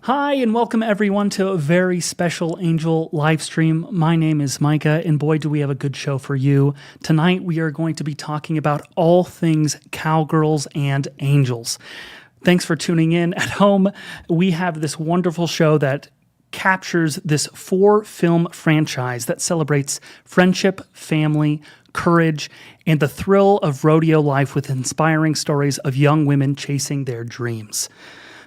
Hi, and welcome everyone to a very special Angel live stream. My name is Micah, and boy, do we have a good show for you. Tonight, we are going to be talking about all things cowgirls and angels. Thanks for tuning in at home. We have this wonderful show that captures this 4-film franchise that celebrates friendship, family, courage, and the thrill of rodeo life with inspiring stories of young women chasing their dreams.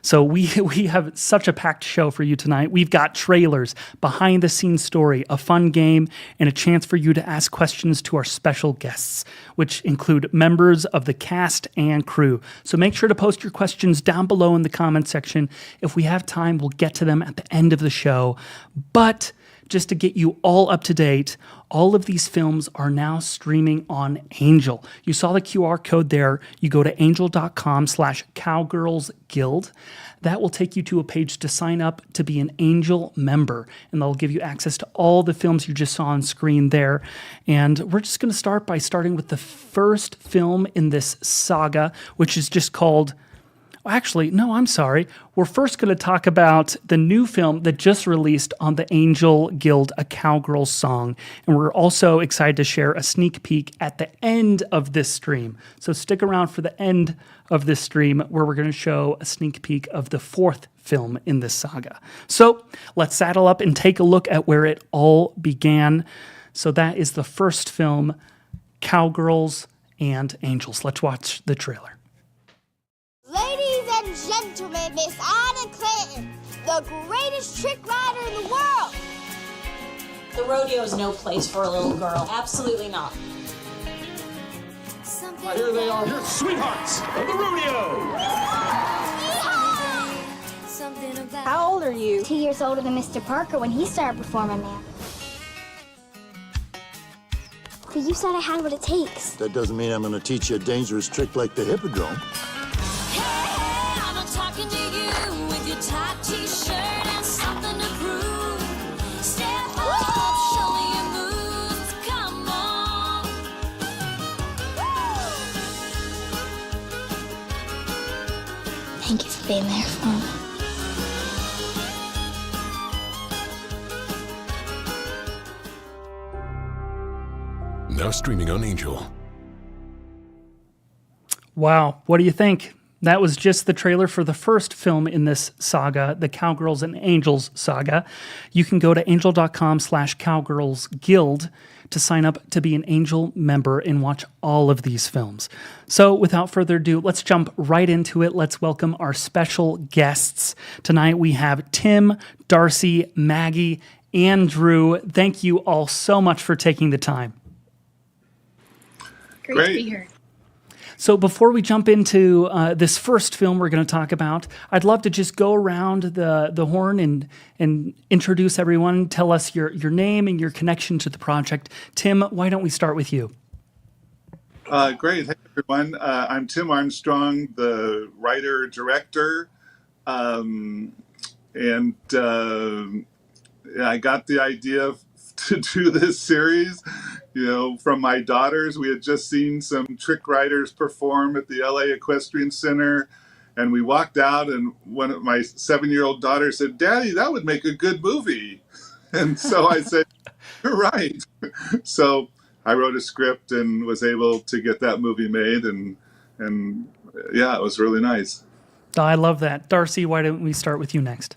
So we have such a packed show for you tonight. We've got trailers, behind-the-scenes story, a fun game, and a chance for you to ask questions to our special guests, which include members of the cast and crew. So make sure to post your questions down below in the comment section. If we have time, we'll get to them at the end of the show. But just to get you all up to date, all of these films are now streaming on Angel. You saw the QR code there. You go to angel.com/cowgirlsguild. That will take you to a page to sign up to be an Angel member, and that'll give you access to all the films you just saw on screen there. And we're just going to start by starting with the first film in this saga, which is just called... Actually, no, I'm sorry. We're first going to talk about the new film that just released on the Angel Guild, A Cowgirls Song. And we're also excited to share a sneak peek at the end of this stream. So stick around for the end of this stream where we're going to show a sneak peek of the 4th film in this saga. So let's saddle up and take a look at where it all began. So that is the first film, Cowgirls and Angels. Let's watch the trailer. Ladies and gentlemen, Miss Anna Clinton, the greatest trick rider in the world. The rodeo is no place for a little girl. Absolutely not. Here they are, your sweethearts of the rodeo. How old are you? 2 years older than Mr. Parker when he started performing there. But you said I had what it takes. That doesn't mean I'm going to teach you a dangerous trick like the hippodrome. Thank you for being there for me. Now streaming on Angel. Wow, what do you think? That was just the trailer for the first film in this saga, the Cowgirls and Angels saga. You can go to angel.com/cowgirlsguild to sign up to be an Angel member and watch all of these films. So without further ado, let's jump right into it. Let's welcome our special guests. Tonight we have Tim, Darcy, Maggie, and Drew. Thank you all so much for taking the time. Great to be here. So before we jump into this first film we're going to talk about, I'd love to just go around the horn and introduce everyone. Tell us your name and your connection to the project. Tim, why don't we start with you? Great. Hey, everyone. I'm Tim Armstrong, the writer-director. I got the idea to do this series, from my daughters. We had just seen some trick riders perform at the LA Equestrian Center, and we walked out, and one of my 7-year-old daughters said, "Daddy, that would make a good movie." And so I said, "You're right." So I wrote a script and was able to get that movie made, and yeah, it was really nice. I love that. Darcy, why don't we start with you next?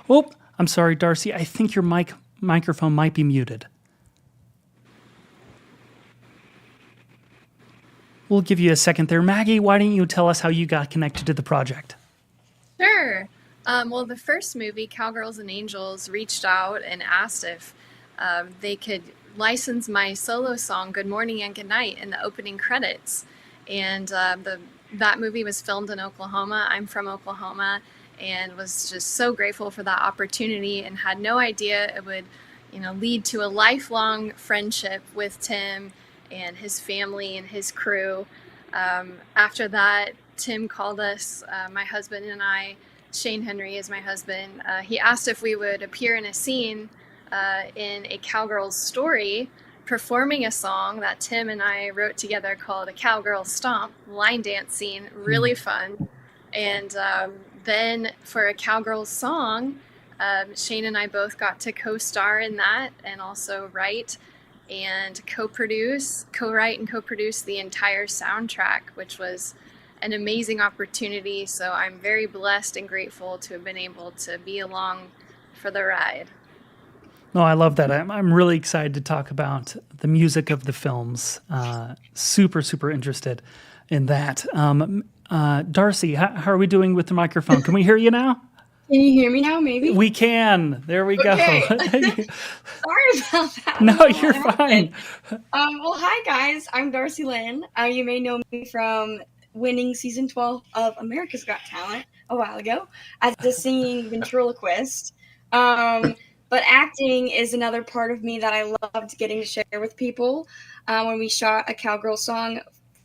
Oh, I'm sorry, Darcy. I think your microphone might be muted. We'll give you a second there. Maggie, why don't you tell us how you got connected to the project? Sure. Well, the first movie, Cowgirls and Angels, reached out and asked if they could license my solo song, Good Morning and Good Night, in the opening credits. And that movie was filmed in Oklahoma. I'm from Oklahoma, and was just so grateful for that opportunity and had no idea it would, lead to a lifelong friendship with Tim and his family and his crew. After that, Tim called us, my husband and I. Shane Henry is my husband. He asked if we would appear in a scene in A Cowgirls story, performing a song that Tim and I wrote together called A Cowgirls Stomp, line dance scene, really fun. And then for A Cowgirls Song, Shane and I both got to co-star in that and also write and co-write and co-produce the entire soundtrack, which was an amazing opportunity. So I'm very blessed and grateful to have been able to be along for the ride. No, I love that. I'm really excited to talk about the music of the films. Super, super interested in that. Darcy, how are we doing with the microphone? Can we hear you now? Can you hear me now, maybe? We can. There we Okay. go. Sorry about that. No, you're fine. Well, hi, guys. I'm Darcy Lynn. You may know me from winning season 12 of America's Got Talent a while ago as a singing ventriloquist. But acting is another part of me that I loved getting to share with people. When we shot A Cowgirls Song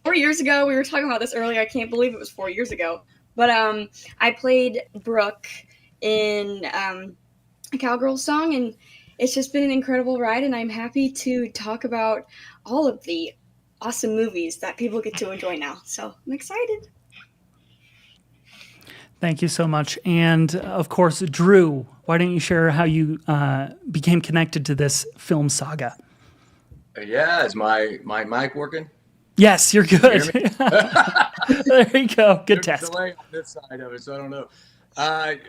4 years ago, we were talking about this earlier. I can't believe it was 4 years ago. But I played Brooke in A Cowgirls Song, and it's just been an incredible ride, and I'm happy to talk about all of the awesome movies that people get to enjoy now. So I'm excited. Thank you so much. And of course, Drew, why don't you share how you became connected to this film saga? Yeah, is my mic working? Yes, you're good. There you go. Good There's test. a delay on this side of it, so I don't know. I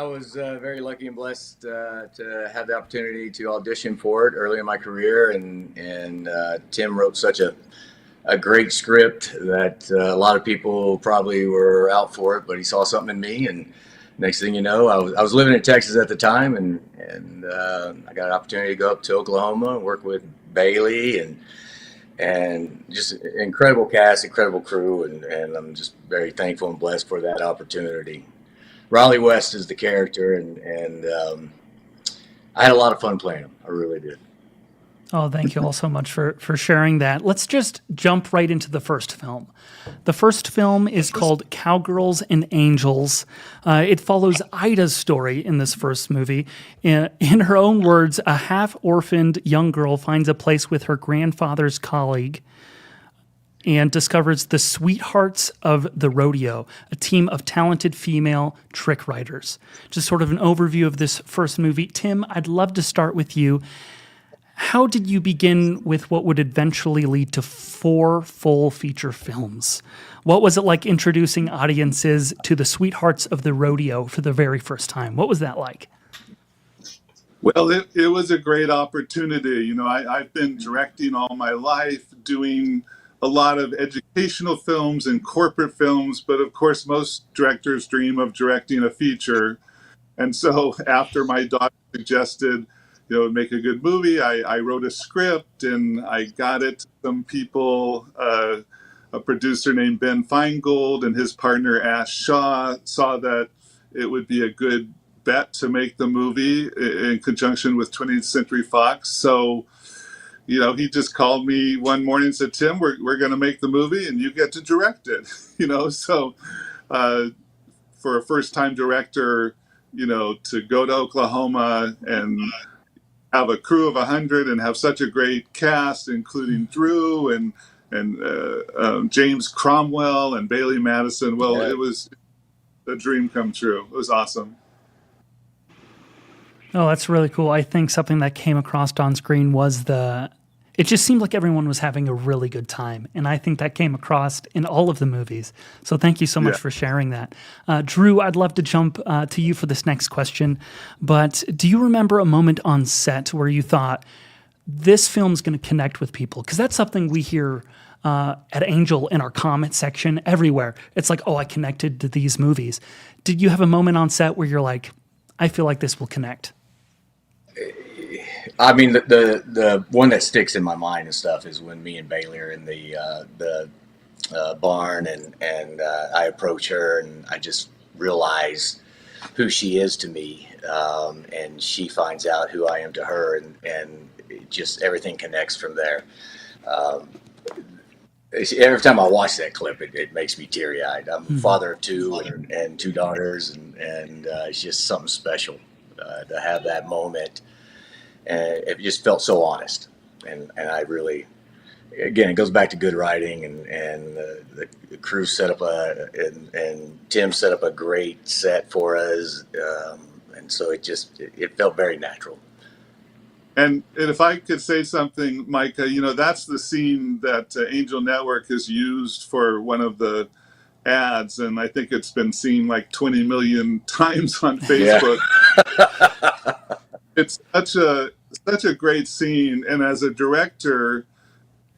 was very lucky and blessed to have the opportunity to audition for it early in my career, and Tim wrote such a great script that a lot of people probably were out for it, but he saw something in me, and next thing you know, I was living in Texas at the time, and I got an opportunity to go up to Oklahoma and work with Bailey and just incredible cast, incredible crew, and I'm just very thankful and blessed for that opportunity. Raleigh West is the character, and I had a lot of fun playing him. I really did. Oh, thank you all so much for sharing that. Let's just jump right into the first film. The first film is called Cowgirls and Angels. It follows Ida's story in this first movie. In her own words, a half-orphaned young girl finds a place with her grandfather's colleague and discovers the Sweethearts of the Rodeo, a team of talented female trick writers. Just sort of an overview of this first movie. Tim, I'd love to start with you. How did you begin with what would eventually lead to 4 full feature films? What was it like introducing audiences to the Sweethearts of the Rodeo for the very first time? What was that like? Well, it was a great opportunity. I've been directing all my life, doing a lot of educational films and corporate films, but of course, most directors dream of directing a feature. And so after my daughter suggested, make a good movie, I wrote a script and I got it to some people. A producer named Ben Feingold and his partner Ash Shaw saw that it would be a good bet to make the movie in conjunction with 20th Century Fox. So, he just called me one morning and said, Tim, we're going to make the movie and you get to direct it. So for a first-time director, to go to Oklahoma and have a crew of 100 and have such a great cast, including Drew and James Cromwell and Bailey Madison. Well, It was a dream come true. It was awesome. Oh, that's really cool. I think something that came across on screen was it just seemed like everyone was having a really good time. And I think that came across in all of the movies. So thank you so much for sharing that. Drew, I'd love to jump to you for this next question. But do you remember a moment on set where you thought, this film's going to connect with people? Because that's something we hear at Angel in our comment section everywhere. It's like, oh, I connected to these movies. Did you have a moment on set where you're like, I feel like this will connect? I mean, the one that sticks in my mind and stuff is when me and Bailey are in the barn and I approach her and I just realize who she is to me, and she finds out who I am to her, and just everything connects from there. Every time I watch that clip, it makes me teary-eyed. I'm a father of 2 and 2 daughters, and it's just something special to have that moment. And it just felt so honest, and I really again, it goes back to good writing, and the crew set up and Tim set up a great set for us, and so it felt very natural. And if I could say something, Micah, that's the scene that Angel Network has used for one of the ads, and I think it's been seen like 20 million times on Facebook. Yeah. It's such a great scene, and as a director,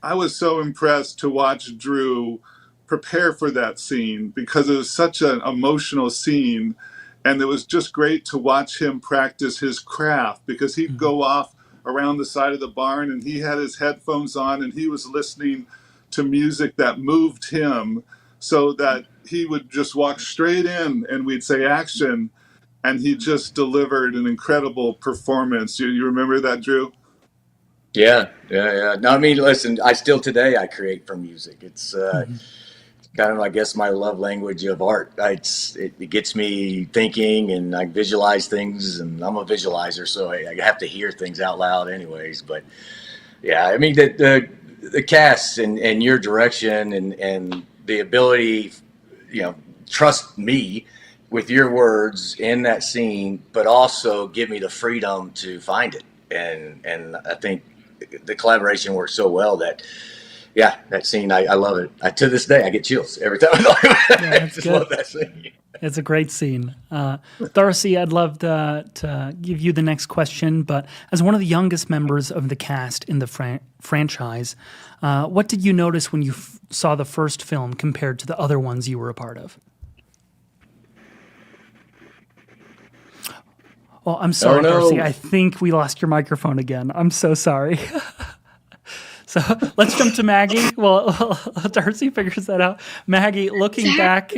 I was so impressed to watch Drew prepare for that scene because it was such an emotional scene, and it was just great to watch him practice his craft because he'd go off around the side of the barn and he had his headphones on and he was listening to music that moved him, so that he would just walk straight in and we'd say action, and he just delivered an incredible performance. You remember that, Drew? Yeah. No, I mean, listen, I create from music. It's kind of, I guess, my love language of art. It gets me thinking, and I visualize things, and I'm a visualizer, so I have to hear things out loud anyways. But yeah, I mean, the cast and your direction and the ability, trust me with your words in that scene, but also give me the freedom to find it. And I think the collaboration works so well that, yeah, that scene, I love it. To this day, I get chills every time I look at it. I just love that scene. It's a great scene. Darcy, I'd love to give you the next question, but as one of the youngest members of the cast in the franchise, what did you notice when you saw the first film compared to the other ones you were a part of? Oh, I'm sorry, Darcy. I think we lost your microphone again. I'm so sorry. So let's jump to Maggie. Well, Darcy figures that out. Maggie, looking back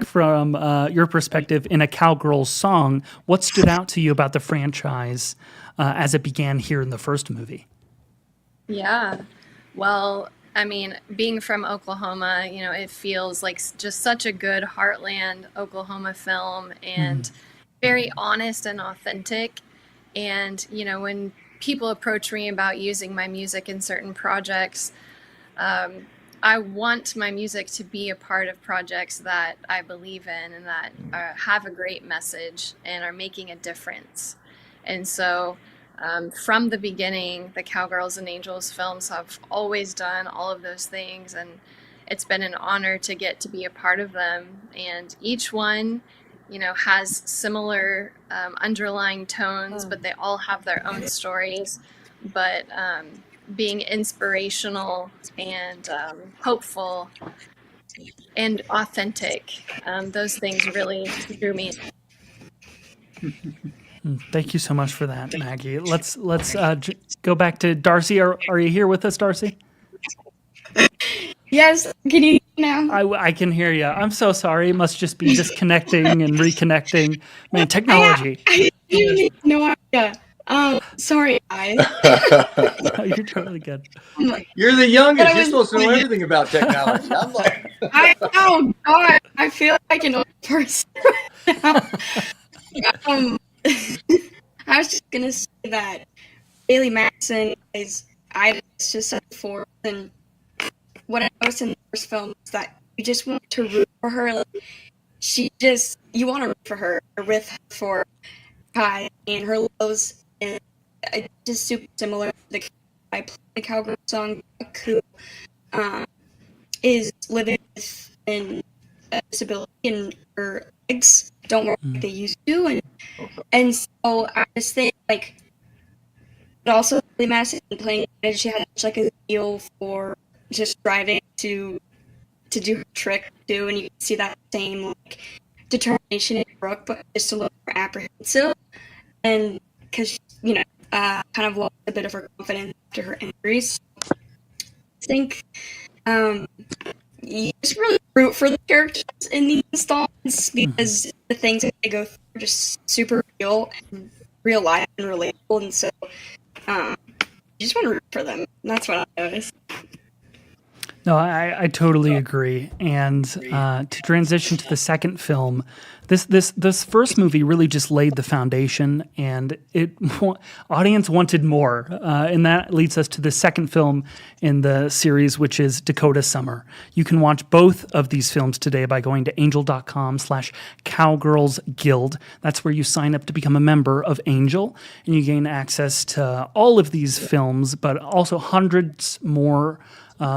from your perspective in A Cowgirls Song, what stood out to you about the franchise as it began here in the first movie? Yeah, well, I mean, being from Oklahoma, it feels like just such a good heartland Oklahoma film, and very honest and authentic. And, when people approach me about using my music in certain projects, I want my music to be a part of projects that I believe in and that have a great message and are making a difference. And so from the beginning, the Cowgirls and Angels films have always done all of those things, and it's been an honor to get to be a part of them. And each one, has similar underlying tones, but they all have their own stories. But being inspirational and hopeful and authentic, those things really drew me. Thank you so much for that, Maggie. Let's go back to Darcy. Are you here with us, Darcy? Yes. Can you hear now? I can hear you. I'm so sorry. It must just be disconnecting and reconnecting. Man, technology. I no idea. Sorry, guys. No, you're totally good. You're the youngest. You're supposed to know everything about technology. I'm like, oh God, I feel like an old person right now. I was just gonna say that Bailey Madison I just said before, and what I noticed in the first film is that you just want to root for her. Like, you want to root for her, with her for Kai and her lows, and it's just super similar to I play the Cowgirl Song, who is living with a disability, and her legs don't work like they used to, and so I just think but also Bailey Madison playing, she had such a feel for just driving to do her trick too, and you can see that same determination in Brooke, but just a little more apprehensive, and because kind of lost a bit of her confidence after her injuries. I think you just really root for the characters in these installments because the things that they go through are just super real and real life and relatable, and so you just want to root for them. And that's what I noticed. No, I totally agree. And to transition to the second film, this first movie really just laid the foundation, and audience wanted more, and that leads us to the second film in the series, which is Dakota Summer. You can watch both of these films today by going to angel.com/Cowgirls Guild. That's where you sign up to become a member of Angel, and you gain access to all of these films, but also hundreds more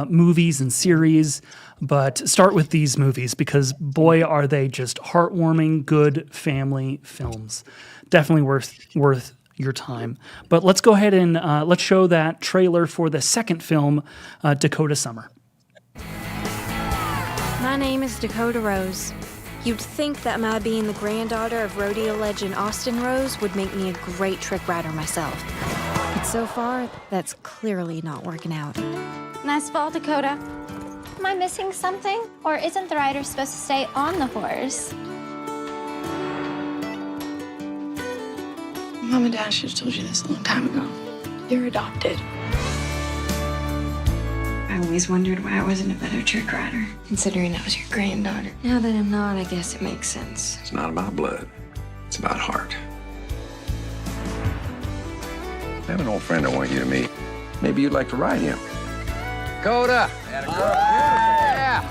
movies and series. But start with these movies because, boy, are they just heartwarming, good family films. Definitely worth your time. But let's go ahead and let's show that trailer for the second film, Dakota Summer. My name is Dakota Rose. You'd think that my being the granddaughter of rodeo legend Austin Rose would make me a great trick rider myself. But so far, that's clearly not working out. Nice fall, Dakota. Am I missing something? Or isn't the rider supposed to stay on the horse? Mom and Dad should have told you this a long time ago. You're adopted. I always wondered why I wasn't a better trick rider, considering I was your granddaughter. Now that I'm not, I guess it makes sense. It's not about blood. It's about heart. I have an old friend I want you to meet. Maybe you'd like to ride him. Dakota! Yeah.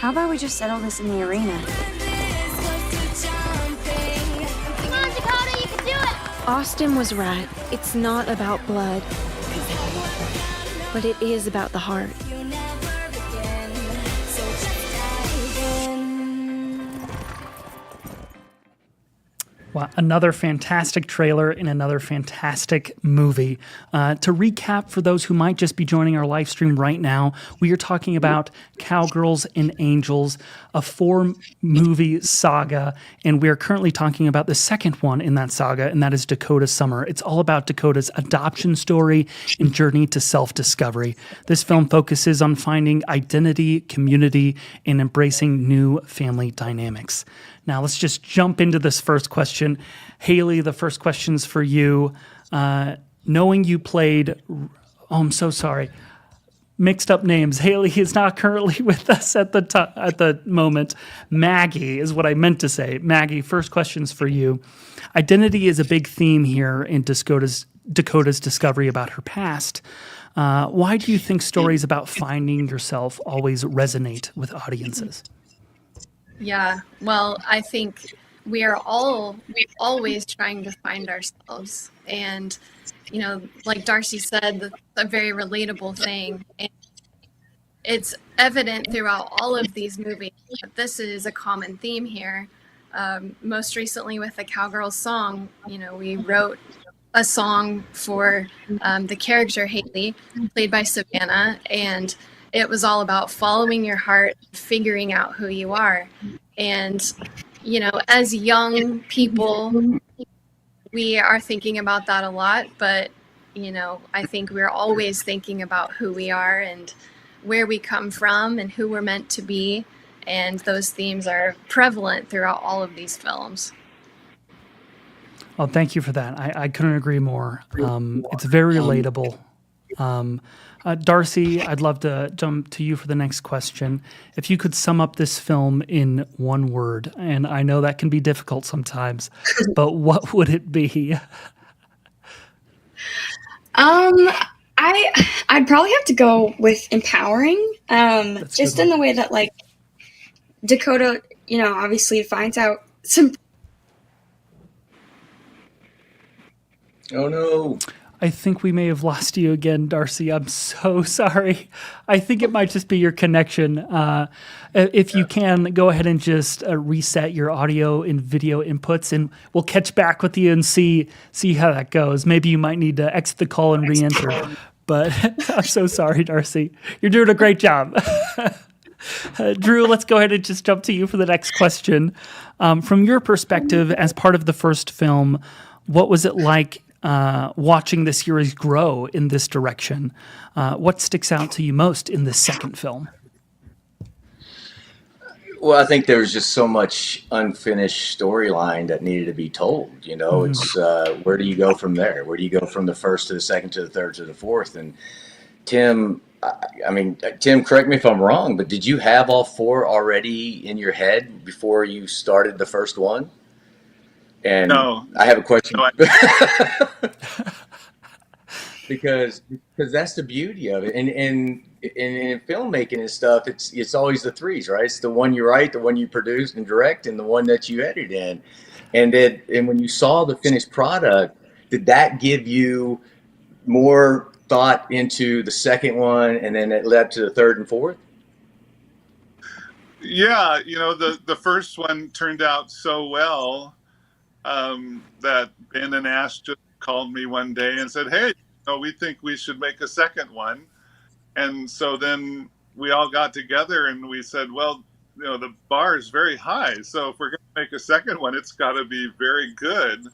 How about we just settle this in the arena? Come on, Dakota, you can do it! Austin was right. It's not about blood, but it is about the heart. Wow, another fantastic trailer in another fantastic movie. To recap, for those who might just be joining our live stream right now, we are talking about Cowgirls and Angels, a 4-movie saga, and we are currently talking about the second one in that saga, and that is Dakota Summer. It's all about Dakota's adoption story and journey to self-discovery. This film focuses on finding identity, community, and embracing new family dynamics. Now, let's just jump into this first question. Haley, the first question's for you. Knowing you played, I'm so sorry, mixed up names. Haley is not currently with us at the moment. Maggie is what I meant to say. Maggie, first question's for you. Identity is a big theme here in Dakota's discovery about her past. Why do you think stories about finding yourself always resonate with audiences? Yeah, well, I think we're always trying to find ourselves. And, you know, like Darcy said, that's a very relatable thing. And it's evident throughout all of these movies that this is a common theme here. Most recently with A Cowgirls Song, you know, we wrote a song for the character Haley, played by Savannah, and it was all about following your heart, figuring out who you are. And, you know, as young people, we are thinking about that a lot. But, you know, I think we're always thinking about who we are and where we come from and who we're meant to be. And those themes are prevalent throughout all of these films. Well, thank you for that. I couldn't agree more. It's very relatable. Darcy, I'd love to jump to you for the next question. If you could sum up this film in one word, and I know that can be difficult sometimes, but what would it be? I'd probably have to go with empowering. Just in the way that, like, Dakota, you know, obviously finds out some. Oh no. I think we may have lost you again, Darcy. I'm so sorry. I think it might just be your connection. If you can, go ahead and just reset your audio and video inputs, and we'll catch back with you and see how that goes. Maybe you might need to exit the call and re-enter. But I'm so sorry, Darcy. You're doing a great job. Drew, let's go ahead and just jump to you for the next question. From your perspective, as part of the first film, What was it like watching the series grow in this direction? What sticks out to you most in the second film? Well, I think there was just so much unfinished storyline that needed to be told. You know, Mhm. it's where do you go from there? Where do you go from the first to the second to the third to the fourth? And Tim, I mean, Tim, correct me if I'm wrong, but did you have all four already in your head before you started the first one? And No, I have a question. no, because that's the beauty of it, and in filmmaking and stuff, it's always the threes, right? It's the one you write, the one you produce and direct, and the one that you edit in. And when you saw the finished product, did that give you more thought into the second one, and then it led to the third and fourth? yeah, the first one turned out so well that Ben and Ash just called me one day and said, "Hey, we think we should make a second one." And so then we all got together and we said, "Well, the bar is very high. So if we're going to make a second one, it's got to be very good."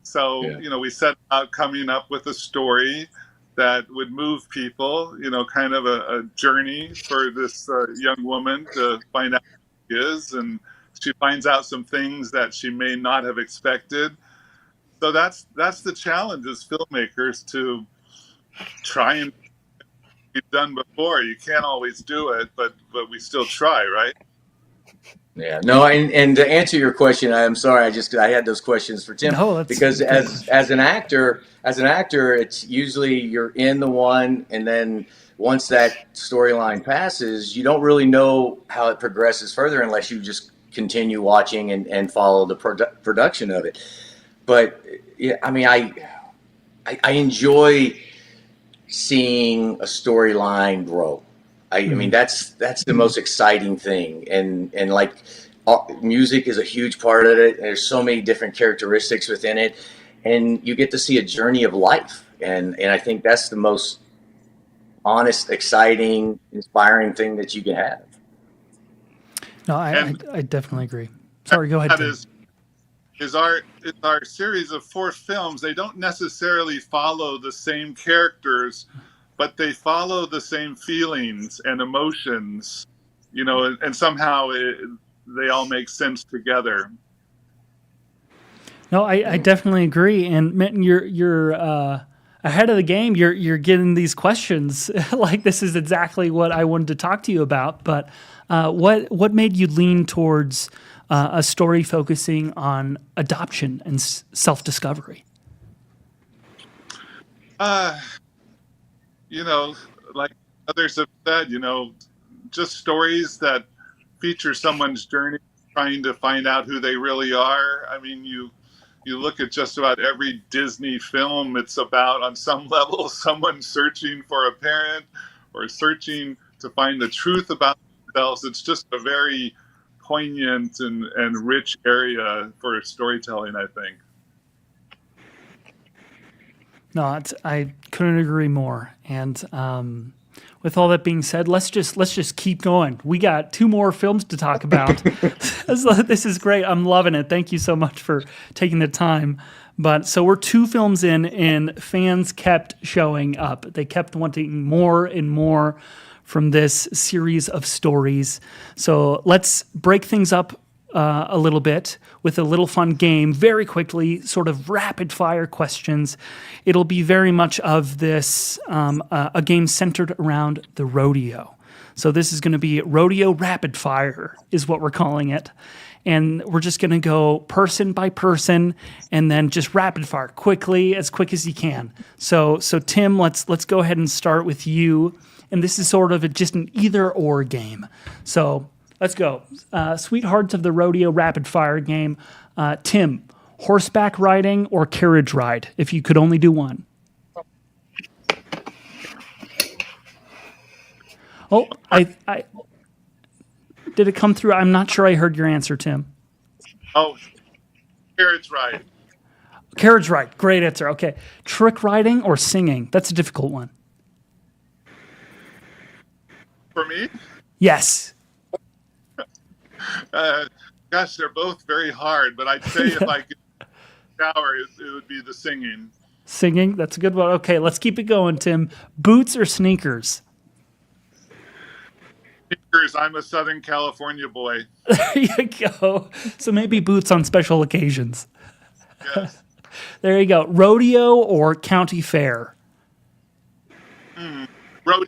So, Yeah. we set out coming up with a story that would move people, kind of a journey for this young woman to find out who she is. And she finds out some things that she may not have expected. So that's the challenge as filmmakers, to try and be done before. You can't always do it, but we still try, right? Yeah, no, and to answer your question, I'm sorry, I had those questions for Tim, No, that's because good. as an actor, it's usually you're in the one, and then once that storyline passes, you don't really know how it progresses further unless you just continue watching and follow the production of it. But yeah, I mean, I enjoy seeing a storyline grow. I mean, that's the most exciting thing, and like music is a huge part of it. There's so many different characteristics within it, and you get to see a journey of life, and I think that's the most honest, exciting, inspiring thing that you can have. No, I definitely agree. Sorry, go ahead, That Tim. is our series of 4 films. They don't necessarily follow the same characters, but they follow the same feelings and emotions, and somehow they all make sense together. No, I definitely agree. And Minton, you're ahead of the game. You're getting these questions like this is exactly what I wanted to talk to you about. But what made you lean towards a story focusing on adoption and self-discovery? Like others have said, just stories that feature someone's journey trying to find out who they really are. I mean, you look at just about every Disney film, it's about, on some level, someone searching for a parent or searching to find the truth about themselves. It's just a very poignant and rich area for storytelling, I think. No, I couldn't agree more. And with all that being said, let's just keep going. We got 2 more films to talk about. This is great. I'm loving it. Thank you so much for taking the time. But so we're 2 films in, and fans kept showing up. They kept wanting more and more from this series of stories. So let's break things up a little bit with a little fun game very quickly, sort of rapid fire questions. It'll be very much of this, a game centered around the rodeo. So this is going to be rodeo rapid fire is what we're calling it. And we're just going to go person by person and then just rapid fire quickly, as quick as you can. So Tim, let's go ahead and start with you. And this is sort of just an either or game. So let's go. Sweethearts of the Rodeo rapid fire game. Tim, horseback riding or carriage ride, if you could only do one? Oh, I did it come through? I'm not sure I heard your answer, Tim. Oh, carriage ride. Carriage ride. Great answer. Okay. Trick riding or singing? That's a difficult one. For me? Yes. Gosh, they're both very hard, but I'd say if I could shower, it would be the singing. Singing, that's a good one. Okay, let's keep it going, Tim. Boots or sneakers? Sneakers, I'm a Southern California boy. There you go. So maybe boots on special occasions. Yes. There you go. Rodeo or county fair? Rodeo.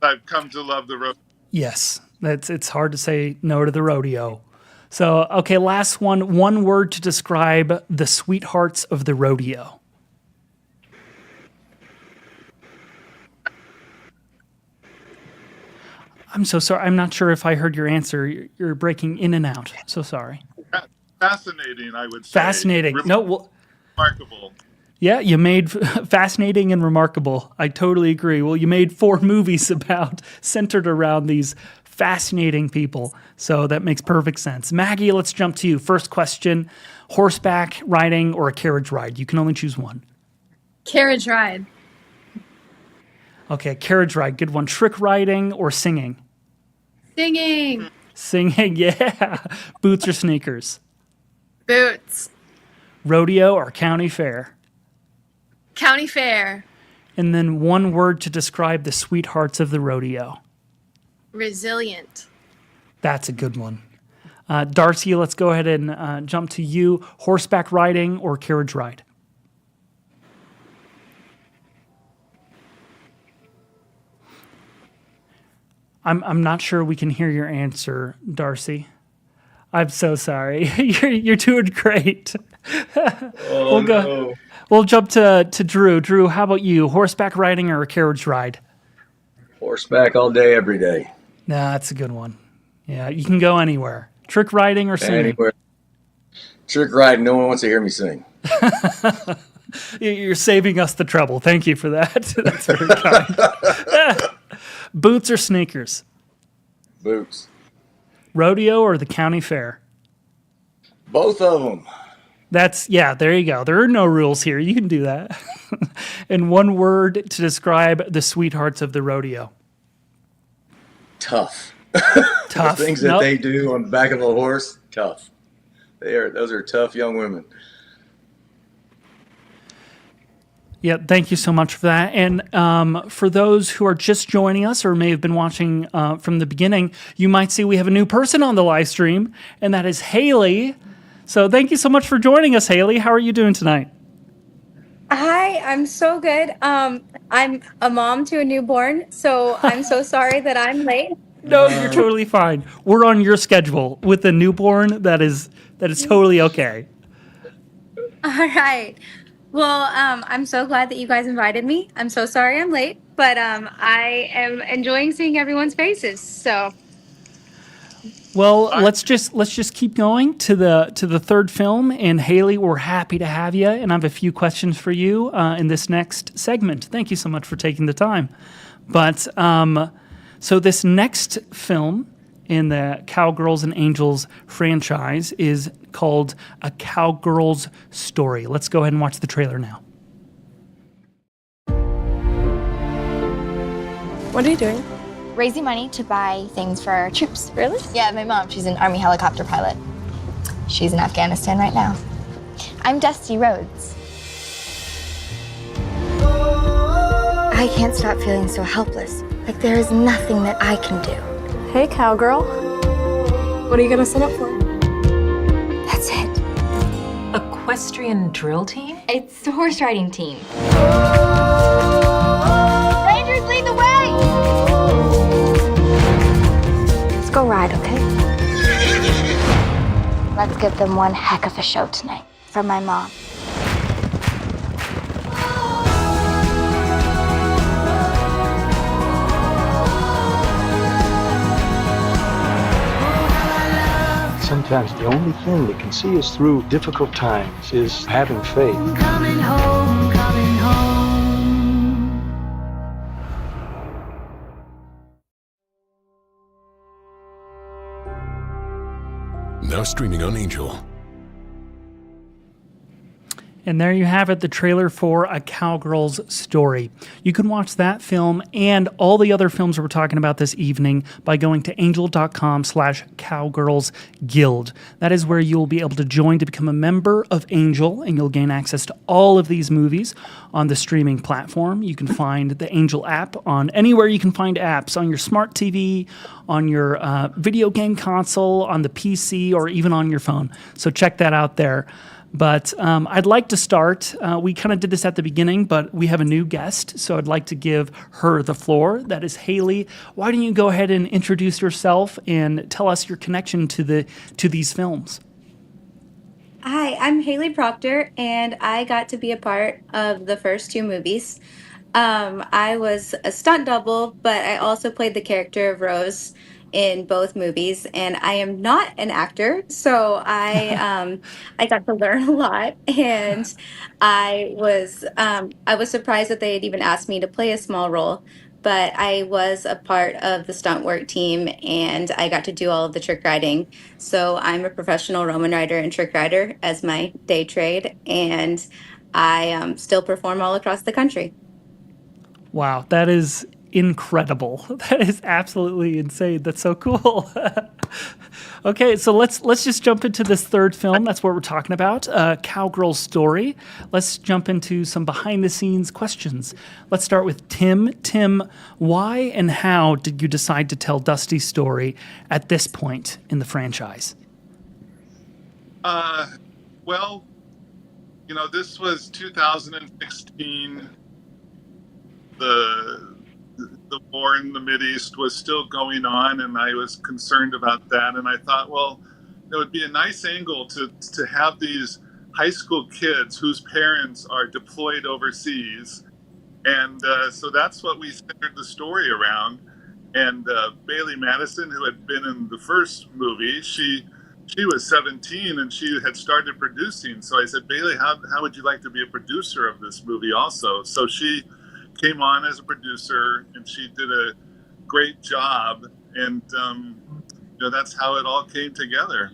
I've come to love the rodeo. Yes, it's hard to say no to the rodeo. So, okay, last one. One word to describe the sweethearts of the rodeo. I'm so sorry. I'm not sure if I heard your answer. You're breaking in and out. So sorry. Fascinating, I would say. Fascinating. No, well, remarkable. yeah, you made fascinating and remarkable. I totally agree. Well, you made 4 movies centered around these fascinating people. So that makes perfect sense. Maggie, let's jump to you. First question, horseback riding or a carriage ride? You can only choose one. Carriage ride. Okay, carriage ride, good one. Trick riding or singing? Singing. Singing, yeah. Boots or sneakers? Boots. Rodeo or county fair? County fair. And then one word to describe the sweethearts of the rodeo. Resilient. That's a good one. Darcy, let's go ahead and jump to you. Horseback riding or carriage ride? I'm not sure we can hear your answer, Darcy. I'm so sorry. You're doing great. No. We'll jump to Drew. Drew, how about you? Horseback riding or a carriage ride? Horseback all day, every day. Nah, that's a good one. Yeah, you can go anywhere. Trick riding or singing? Anywhere. Trick riding. No one wants to hear me sing. You're saving us the trouble. Thank you for that. That's very kind. Boots or sneakers? Boots. Rodeo or the county fair? Both of them. There you go. There are no rules here. You can do that. And one word to describe the sweethearts of the rodeo. Tough. Tough. The things that they do on the back of a horse, tough. Those are tough young women. Yeah, thank you so much for that. And for those who are just joining us or may have been watching from the beginning, you might see we have a new person on the live stream, and that is Haley. So thank you so much for joining us, Haley. How are you doing tonight? Hi, I'm so good. I'm a mom to a newborn, so I'm so sorry that I'm late. No, you're totally fine. We're on your schedule with a newborn. That is totally okay. All right. Well, I'm so glad that you guys invited me. I'm so sorry I'm late, but I am enjoying seeing everyone's faces. So, well, let's just keep going to the third film. And Haley, we're happy to have you. And I have a few questions for you in this next segment. Thank you so much for taking the time. But so this next film in the Cowgirls and Angels franchise is called A Cowgirls Story. Let's go ahead and watch the trailer now. What are you doing? Raising money to buy things for our troops. Really? Yeah, my mom, she's an Army helicopter pilot. She's in Afghanistan right now. I'm Dusty Rhodes. I can't stop feeling so helpless. Like there is nothing that I can do. Hey, cowgirl. What are you gonna sign up for? That's it. Equestrian drill team? It's the horse riding team. Rangers, lead the way! Let's go ride, okay? Let's give them one heck of a show tonight. From my mom. Sometimes the only thing that can see us through difficult times is having faith. Coming home, coming home. Now streaming on Angel. And there you have it, the trailer for A Cowgirl's Story. You can watch that film and all the other films we're talking about this evening by going to angel.com/cowgirlsguild. That is where you'll be able to join to become a member of Angel, and you'll gain access to all of these movies on the streaming platform. You can find the Angel app on anywhere you can find apps, on your smart TV, on your video game console, on the PC, or even on your phone. So check that out there. But I'd like to start. We kind of did this at the beginning, but we have a new guest, so I'd like to give her the floor. That is Haley. Why don't you go ahead and introduce yourself and tell us your connection to these films? Hi, I'm Haley Proctor, and I got to be a part of the first two movies. I was a stunt double, but I also played the character of Rose in both movies, and I am not an actor, so I got to learn a lot, and I was surprised that they had even asked me to play a small role. But I was a part of the stunt work team, and I got to do all of the trick riding. So I'm a professional Roman rider and trick rider as my day trade, and I still perform all across the country. Wow, that is incredible. That is absolutely insane. That's so cool. Okay, so let's just jump into this third film. That's what we're talking about, Cowgirl's Story. Let's jump into some behind-the-scenes questions. Let's start with Tim. Tim, why and how did you decide to tell Dusty's story at this point in the franchise? Well, this was 2016. The war in the Mideast was still going on, and I was concerned about that. And I thought, well, it would be a nice angle to have these high school kids whose parents are deployed overseas. And so that's what we centered the story around. And Bailey Madison, who had been in the first movie, she was 17 and she had started producing. So I said, Bailey, how would you like to be a producer of this movie also? So she came on as a producer, and she did a great job, and that's how it all came together.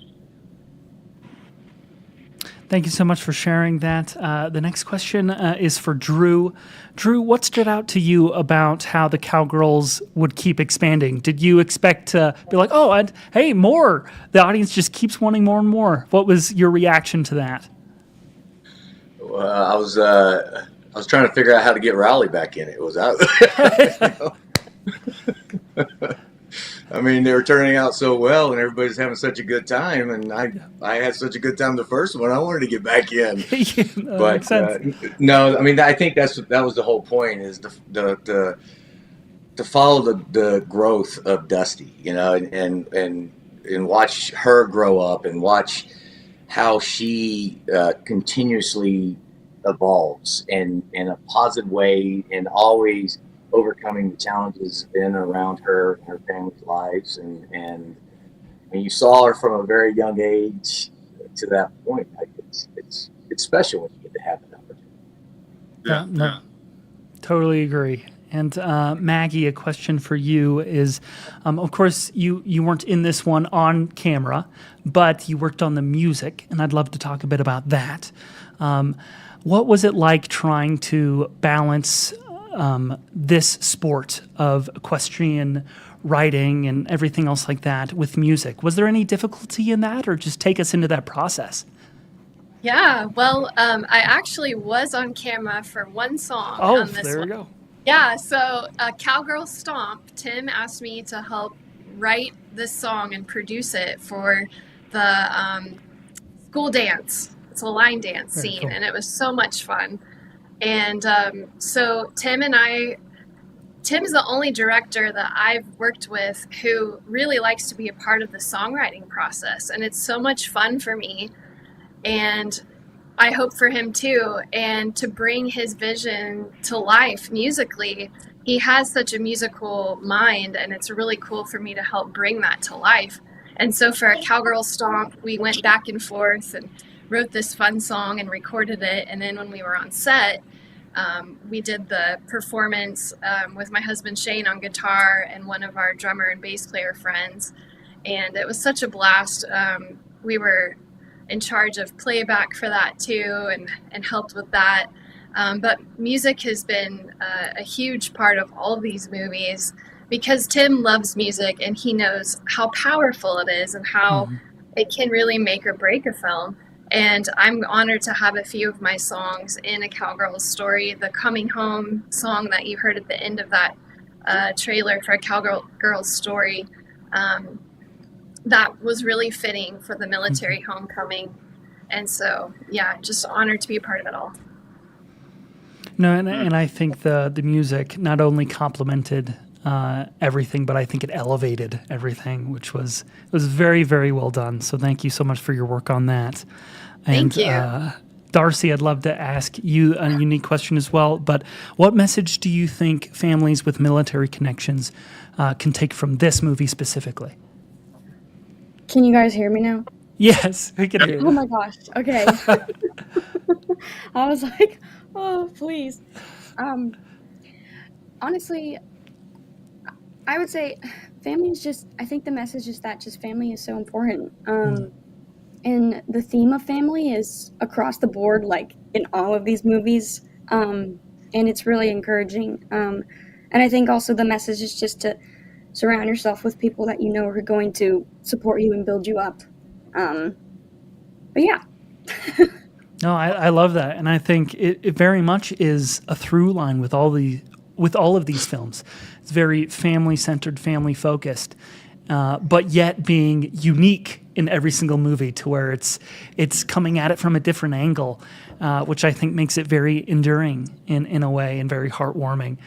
Thank you so much for sharing that. The next question is for Drew. Drew, what stood out to you about how the Cowgirls would keep expanding? Did you expect to be like, oh, and hey, more? The audience just keeps wanting more and more. What was your reaction to that? Well, I was trying to figure out how to get Rowley back in it. It was out. I mean, they were turning out so well, and everybody's having such a good time. And I had such a good time the first one. I wanted to get back in. But no, I mean, I think that was the whole point, is to follow the growth of Dusty, and watch her grow up and watch how she continuously evolves in a positive way, and always overcoming the challenges in and around her and her family's lives. And you saw her from a very young age to that point. It's special when you get to have that opportunity. No, totally agree. And Maggie, a question for you is, of course, you weren't in this one on camera, but you worked on the music, and I'd love to talk a bit about that. What was it like trying to balance this sport of equestrian riding and everything else like that with music? Was there any difficulty in that, or just take us into that process? Yeah, well, I actually was on camera for one song on this there one. we go. Yeah, so Cowgirl Stomp, Tim asked me to help write this song and produce it for the school dance. It's a line dance scene, cool. And it was so much fun. And so Tim's the only director that I've worked with who really likes to be a part of the songwriting process. And it's so much fun for me. And I hope for him too. And to bring his vision to life musically, he has such a musical mind, and it's really cool for me to help bring that to life. And so for A Cowgirl Stomp, we went back and forth and wrote this fun song and recorded it. And then when we were on set, we did the performance with my husband Shane on guitar and one of our drummer and bass player friends. And it was such a blast. in charge of playback for that too, and helped with that. But music has been a huge part of all of these movies because Tim loves music and he knows how powerful it is and how it can really make or break a film. And I'm honored to have a few of my songs in A Cowgirls Story. The Coming Home song that you heard at the end of that trailer for A Cowgirls Story, that was really fitting for the military homecoming. And so, yeah, just honored to be a part of it all. No, and I think the music not only complemented everything, but I think it elevated everything, which was very, very well done. So thank you so much for your work on that. And, Thank you. Darcy, I'd love to ask you a unique question as well, but what message do you think families with military connections can take from this movie specifically? Can you guys hear me now? Yes, we can hear you. Oh my gosh. Okay. I was like, oh, please. Honestly, I would say family is just, I think the message is that just family is so important. And the theme of family is across the board, like in all of these movies. And it's really encouraging. And I think also the message is just to surround yourself with people that you know are going to support you and build you up. But yeah. No, I love that, and I think it very much is a through line with all of these films. It's very family centered, family focused, but yet being unique in every single movie to where it's coming at it from a different angle, which I think makes it very enduring in a way and very heartwarming.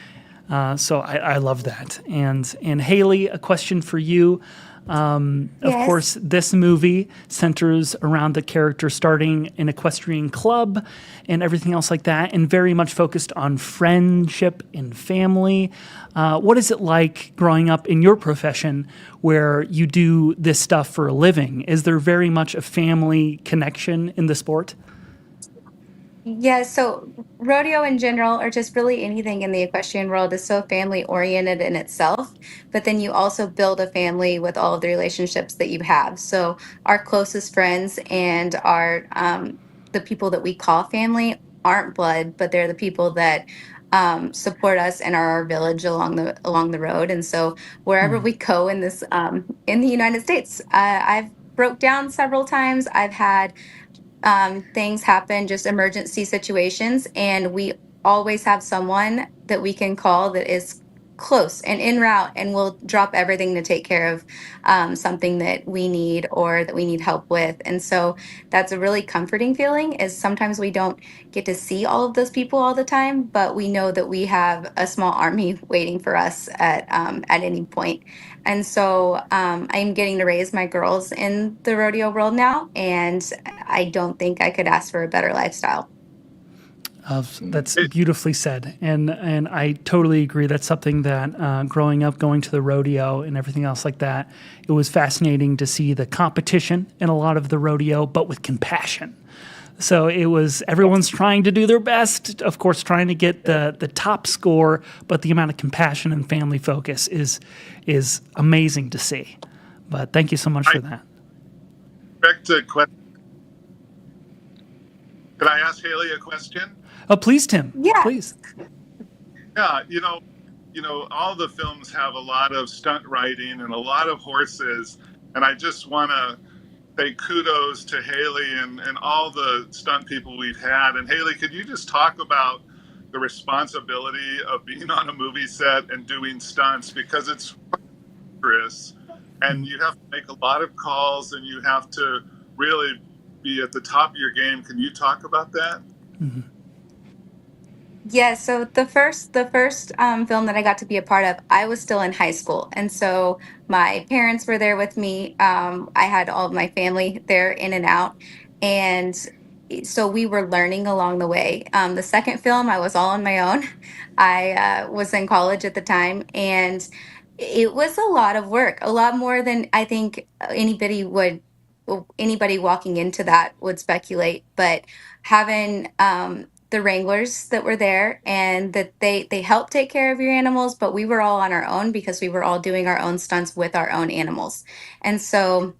So I love that. And Haley, a question for you. Of Yes. course, this movie centers around the character starting an equestrian club and everything else like that, and very much focused on friendship and family. What is it like growing up in your profession where you do this stuff for a living? Is there very much a family connection in the sport? Yeah, so rodeo in general, or just really anything in the equestrian world, is so family oriented in itself. But then you also build a family with all of the relationships that you have. So our closest friends and our the people that we call family aren't blood, but they're the people that support us and are our village along the road. And so wherever we go in this in the United States, I've broke down several times. I've had things happen, just emergency situations, and we always have someone that we can call that is close and en route and will drop everything to take care of something that we need or that we need help with. And so that's a really comforting feeling, is sometimes we don't get to see all of those people all the time, but we know that we have a small army waiting for us at any point. And so I'm getting to raise my girls in the rodeo world now, and I don't think I could ask for a better lifestyle. That's beautifully said, and I totally agree. That's something that growing up, going to the rodeo and everything else like that, it was fascinating to see the competition in a lot of the rodeo, but with compassion. So it was everyone's trying to do their best, of course, trying to get the top score, but the amount of compassion and family focus is amazing to see. But thank you so much for that. Back to question. Could I ask Haley a question? Oh, please, Tim. Yeah. Please. Yeah, all the films have a lot of stunt writing and a lot of horses, and I just want to say kudos to Haley and all the stunt people we've had. And Haley, could you just talk about the responsibility of being on a movie set and doing stunts, because it's dangerous and you have to make a lot of calls and you have to really be at the top of your game. Can you talk about that? Mm-hmm. Yeah, so the first film that I got to be a part of, I was still in high school, and so my parents were there with me. I had all of my family there in and out, and so we were learning along the way. The second film, I was all on my own. I was in college at the time, and it was a lot of work, a lot more than I think anybody walking into that would speculate. But having the wranglers that were there, and that they helped take care of your animals, but we were all on our own because we were all doing our own stunts with our own animals. And so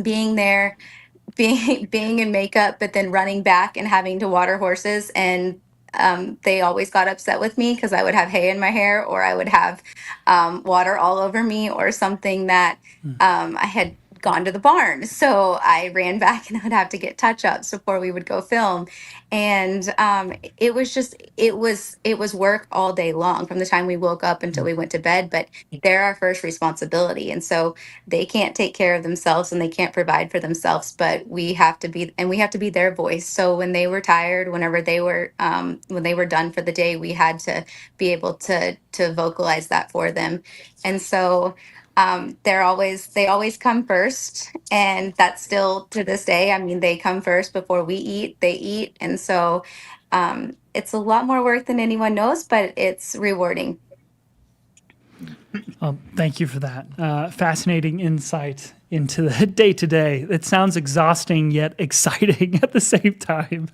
being there, being in makeup, but then running back and having to water horses. And they always got upset with me because I would have hay in my hair, or I would have water all over me, or something that I had gone to the barn. So I ran back and I would have to get touch-ups before we would go film. And it was work all day long from the time we woke up until we went to bed. But they're our first responsibility. And so they can't take care of themselves and they can't provide for themselves, but we have to be their voice. So when they were tired, whenever they were when they were done for the day, we had to be able to vocalize that for them. And so they always come first, and that's still to this day. I mean, they come first before we eat, they eat. And so it's a lot more work than anyone knows, but it's rewarding. Thank you for that. Fascinating insight into the day to day. It sounds exhausting yet exciting at the same time.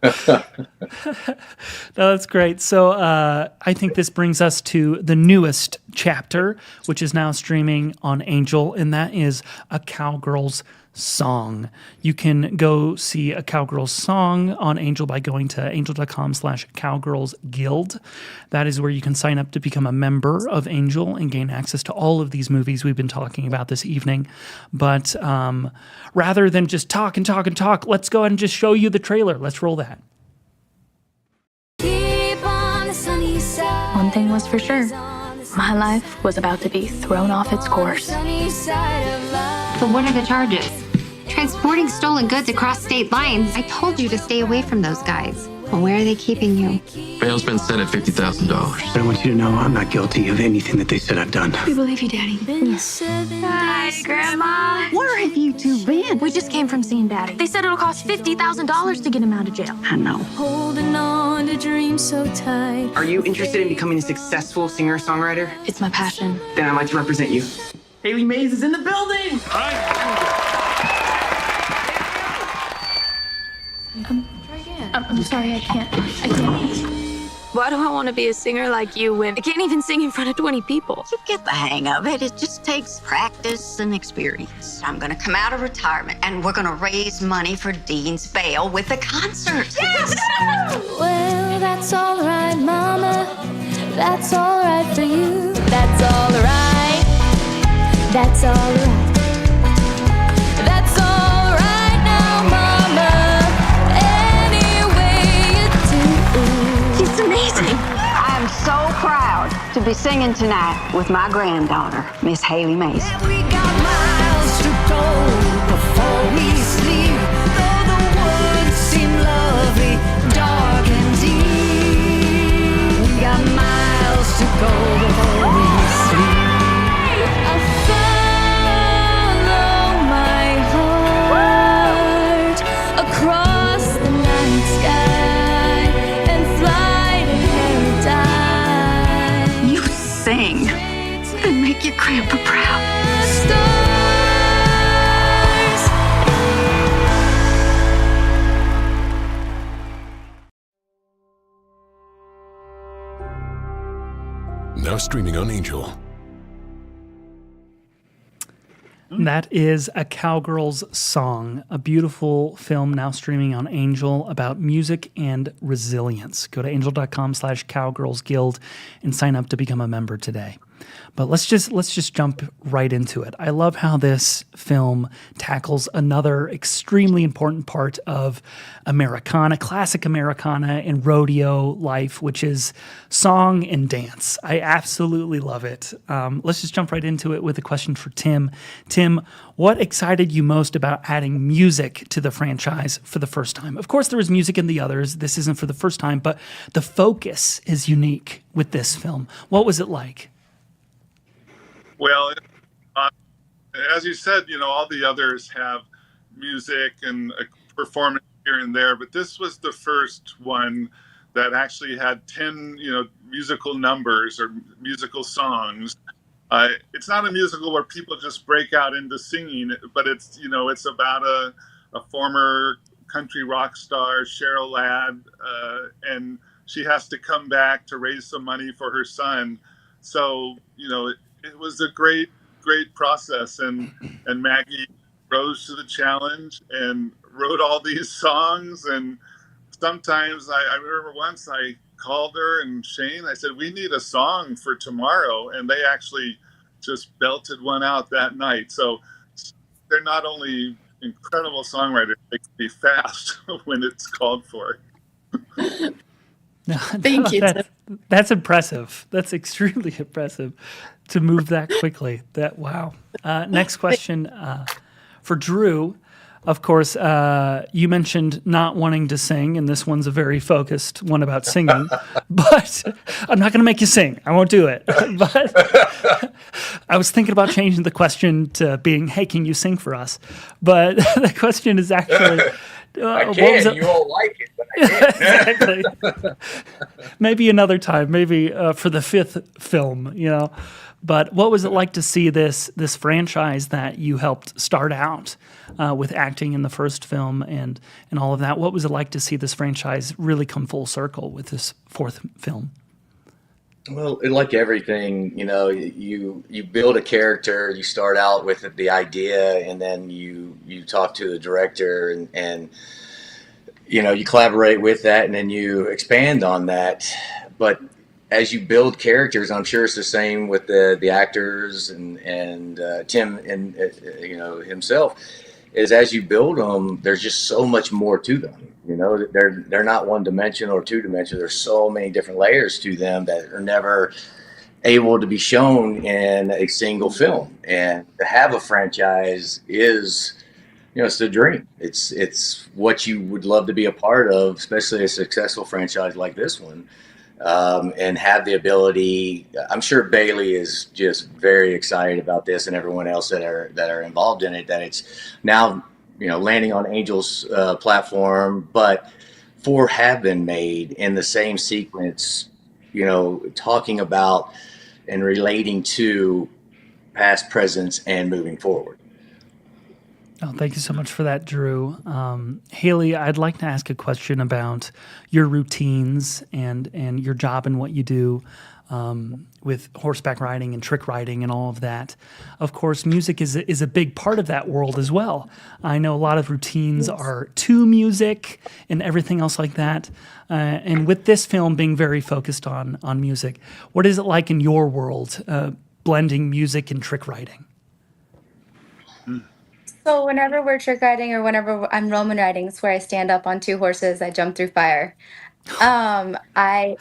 No, that's great. So I think this brings us to the newest chapter, which is now streaming on Angel, and that is A Cowgirls Song. You can go see A Cowgirls Song on Angel by going to angel.com/cowgirlsguild. That is where you can sign up to become a member of Angel and gain access to all of these movies we've been talking about this evening. But rather than just talk and talk and talk, let's go ahead and just show you the trailer. Let's roll that. One thing was for sure. My life was about to be thrown off its course. So what are the charges? Transporting stolen goods across state lines. I told you to stay away from those guys. Well, where are they keeping you? Bail's been set at $50,000. I want you to know I'm not guilty of anything that they said I've done. We believe you, Daddy. Hi, Grandma. Where have you two been? We just came from seeing Daddy. They said it'll cost $50,000 to get him out of jail. I know. Holding on to dreams so tight. Are you interested in becoming a successful singer-songwriter? It's my passion. Then I'd like to represent you. Haley Mays is in the building! I'm sorry, I can't. Why do I want to be a singer like you when I can't even sing in front of 20 people? You get the hang of it. It just takes practice and experience. I'm gonna come out of retirement and we're gonna raise money for Dean's bail with a concert. Yes! Well, that's all right, Mama. That's all right for you. That's all right. That's all right. That's all right now, Mama. Any way you do. It's amazing. I'm so proud to be singing tonight with my granddaughter, Miss Haley Mays. We got miles to go before we sleep. Though the woods seem lovely, dark and deep. We got miles to go before we sleep. I follow my heart across the night sky and fly to paradise. You sing and make your grandpa proud. Now streaming on Angel. That is A Cowgirls Song, a beautiful film now streaming on Angel about music and resilience. Go to angel.com/cowgirlsguild and sign up to become a member today. But let's just jump right into it. I love how this film tackles another extremely important part of Americana, classic Americana and rodeo life, which is song and dance. I absolutely love it. Let's just jump right into it with a question for Tim. Tim, what excited you most about adding music to the franchise for the first time? Of course, there was music in the others. This isn't for the first time, but the focus is unique with this film. What was it like? Well, as you said, all the others have music and a performance here and there, but this was the first one that actually had 10, musical numbers or musical songs. It's not a musical where people just break out into singing, but it's about a former country rock star, Cheryl Ladd, and she has to come back to raise some money for her son. So, it was a great process, and Maggie rose to the challenge and wrote all these songs. And sometimes I remember once I called her and Shane, I said, we need a song for tomorrow. And they actually just belted one out that night. So they're not only incredible songwriters, they can be fast when it's called for. Thank you. That's impressive. That's extremely impressive to move that quickly. Wow. Next question for Drew. Of course, you mentioned not wanting to sing, and this one's a very focused one about singing. But I'm not going to make you sing. I won't do it. But I was thinking about changing the question to being, "Hey, can you sing for us?" But the question is actually. I can. You won't like it, but I can. Exactly. Maybe another time. Maybe for the 5th film, But what was it like to see this franchise that you helped start out with acting in the first film and all of that? What was it like to see this franchise really come full circle with this 4th film? Well, like everything, you build a character, you start out with the idea, and then you talk to the director and you collaborate with that, and then you expand on that. But as you build characters, I'm sure it's the same with the actors and Tim and himself. Is as you build them, there's just so much more to them. They're not one dimensional or two dimensional. There's so many different layers to them that are never able to be shown in a single film. And to have a franchise is, it's the dream. It's what you would love to be a part of, especially a successful franchise like this one. And have the ability. I'm sure Bailey is just very excited about this, and everyone else that are involved in it. That it's now landing on Angel's platform, but 4 have been made in the same sequence. Talking about and relating to past, present, and moving forward. Oh, thank you so much for that, Drew. Haley, I'd like to ask a question about your routines and your job and what you do with horseback riding and trick riding and all of that. Of course, music is a big part of that world as well. I know a lot of routines are to music and everything else like that. And with this film being very focused on music, what is it like in your world, blending music and trick riding? So whenever we're trick riding or whenever I'm Roman riding, it's where I stand up on 2 horses, I jump through fire. I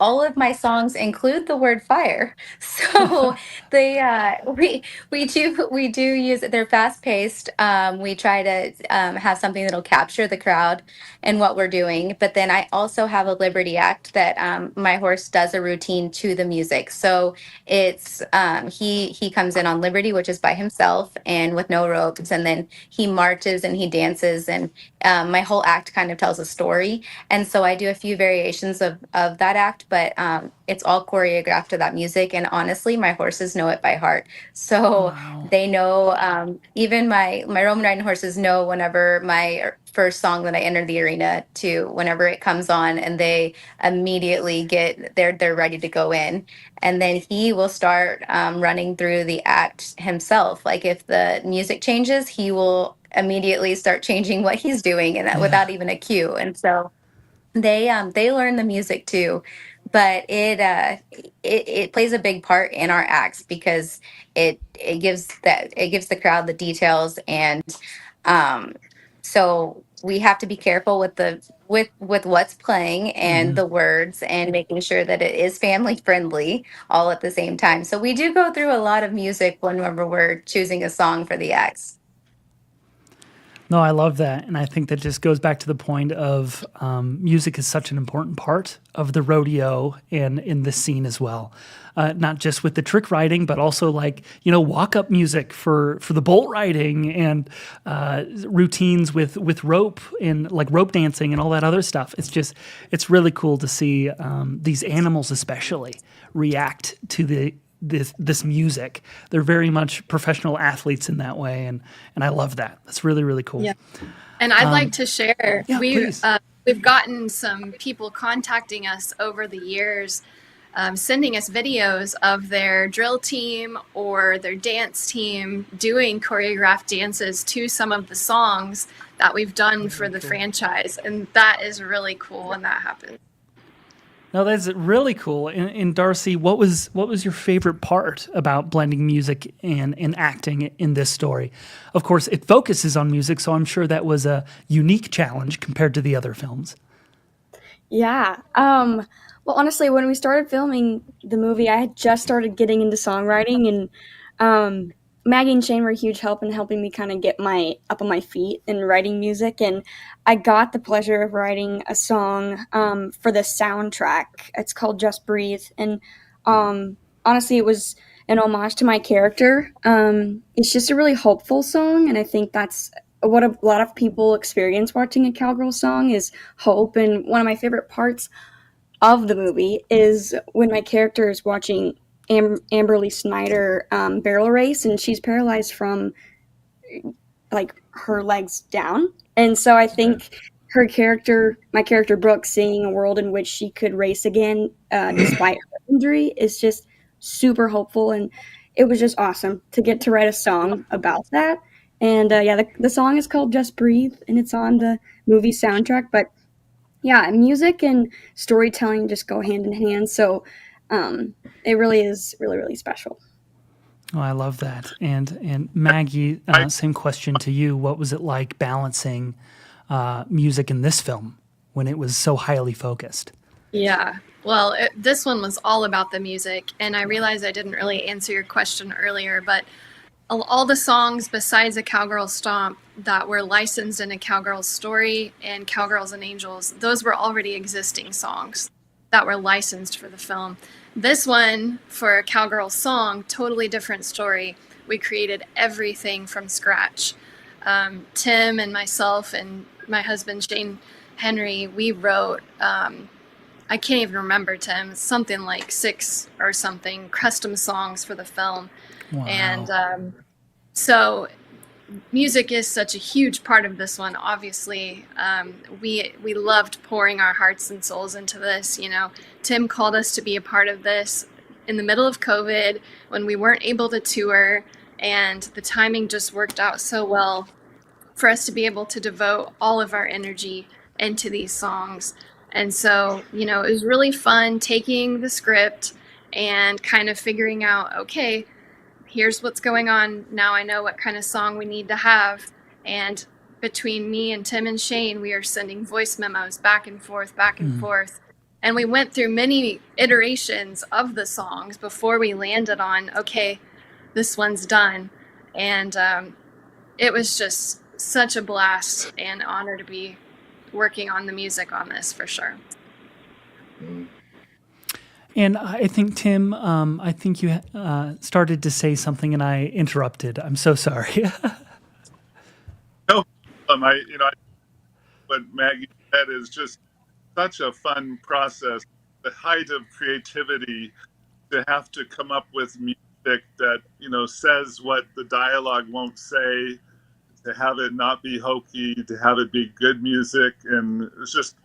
all of my songs include the word fire. So we do use it. They're fast paced. We try to have something that'll capture the crowd and what we're doing. But then I also have a Liberty Act that my horse does a routine to the music. So it's he comes in on Liberty, which is by himself and with no ropes, and then he marches and he dances, and my whole act kind of tells a story. And so I do a few variations of that act, but it's all choreographed to that music. And honestly, my horses know it by heart. So they know, even my Roman riding horses know whenever my first song that I enter the arena to whenever it comes on, and they immediately they're ready to go in. And then he will start running through the act himself. Like if the music changes, he will immediately start changing what he's doing, and that without even a cue. And so they learn the music too, but it plays a big part in our acts because it gives the crowd the details. And so we have to be careful with what's playing and the words, and making sure that it is family friendly all at the same time. So we do go through a lot of music whenever we're choosing a song for the acts. No, I love that. And I think that just goes back to the point of music is such an important part of the rodeo and in this scene as well. Not just with the trick riding, but also walk-up music for the bull riding and routines with rope and like rope dancing and all that other stuff. It's really cool to see these animals especially react to this music. They're very much professional athletes in that way, and I love that. That's really, really cool. Yeah. And I'd like to share, please. we've gotten some people contacting us over the years sending us videos of their drill team or their dance team doing choreographed dances to some of the songs that we've done for the franchise. And that is really cool when that happens. No, that's really cool. And Darcy, what was your favorite part about blending music and acting in this story? Of course, it focuses on music, so I'm sure that was a unique challenge compared to the other films. Yeah. Well, honestly, when we started filming the movie, I had just started getting into songwriting, and Maggie and Shane were a huge help in helping me kind of get up on my feet in writing music. And I got the pleasure of writing a song for the soundtrack. It's called Just Breathe. And honestly, it was an homage to my character. It's just a really hopeful song, and I think that's what a lot of people experience watching A Cowgirl Song is hope. And one of my favorite parts of the movie is when my character is watching Amberly Snyder barrel race, and she's paralyzed from like her legs down. And so I think my character Brooke, seeing a world in which she could race again despite her injury is just super hopeful. And it was just awesome to get to write a song about that. And yeah, the song is called Just Breathe, and it's on the movie soundtrack. But yeah, music and storytelling just go hand in hand. So it really is really, really special. Oh, I love that. And Maggie, same question to you. What was it like balancing music in this film when it was so highly focused? Yeah. Well, this one was all about the music, and I realized I didn't really answer your question earlier, but all the songs besides A Cowgirl Stomp that were licensed in A Cowgirl's Story and Cowgirls and Angels, those were already existing songs that were licensed for the film. This one, for A Cowgirls Song, totally different story. We created everything from scratch. Tim and myself and my husband, Shane Henry, we wrote, I can't even remember, Tim, something like 6 or something custom songs for the film. Wow. And so music is such a huge part of this one. Obviously, we loved pouring our hearts and souls into this. You know, Tim called us to be a part of this in the middle of COVID when we weren't able to tour, and the timing just worked out so well for us to be able to devote all of our energy into these songs. And so, you know, it was really fun taking the script and kind of figuring out, okay, here's what's going on. Now I know what kind of song we need to have. And between me and Tim and Shane, we are sending voice memos back and forth, back and forth. And we went through many iterations of the songs before we landed on, okay, this one's done. And it was just such a blast and honor to be working on the music on this, for sure. And I think, Tim, I think you started to say something and I interrupted. I'm so sorry. No, what Maggie said is just such a fun process. The height of creativity to have to come up with music that, you know, says what the dialogue won't say, to have it not be hokey, to have it be good music. And it's just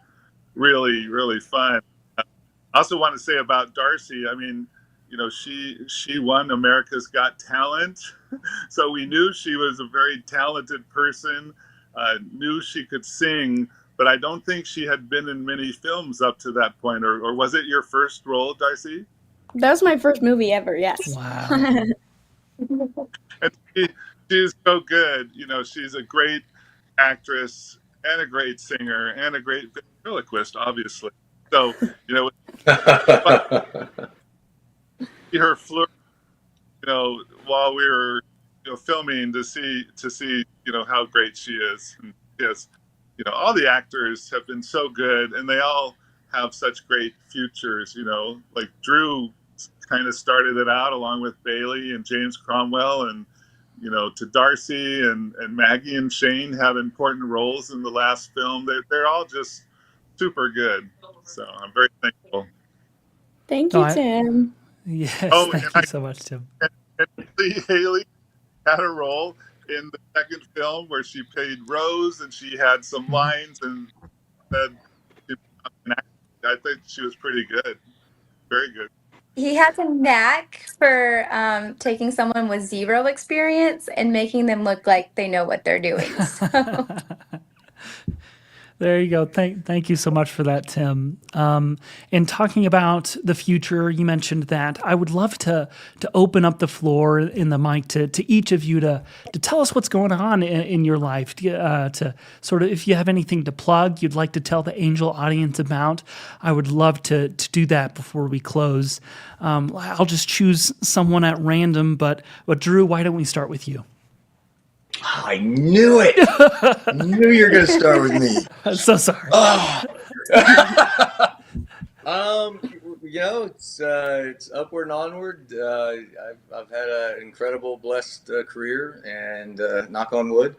really, really fun. I also want to say about Darcy, I mean, you know, she won America's Got Talent. So we knew she was a very talented person, knew she could sing, but I don't think she had been in many films up to that point. Or was it your first role, Darcy? That was my first movie ever, yes. Wow. And she's so good. You know, she's a great actress and a great singer and a great ventriloquist, obviously. So, you know, her flirt, you know, while we were, you know, filming to see, you know, how great she is. And yes, you know, all the actors have been so good, and they all have such great futures. You know, like Drew kind of started it out along with Bailey and James Cromwell, and you know, to Darcy and Maggie and Shane have important roles in the last film. They're all just super good. So I'm very thankful. Thank you, Tim. Yes, thank you so much, Tim. And Haley had a role in the second film where she played Rose, and she had some lines, and said, I think she was pretty good. Very good. He has a knack for taking someone with zero experience and making them look like they know what they're doing. So. There you go. Thank you so much for that, Tim. And talking about the future, you mentioned that. I would love to open up the floor in the mic to each of you to tell us what's going on in your life. To sort of, if you have anything to plug, you'd like to tell the Angel audience about, I would love to do that before we close. I'll just choose someone at random, but Drew, why don't we start with you? I knew it. I knew you were going to start with me. I'm so sorry. Oh. It's upward and onward. I've had an incredible, blessed career, and knock on wood.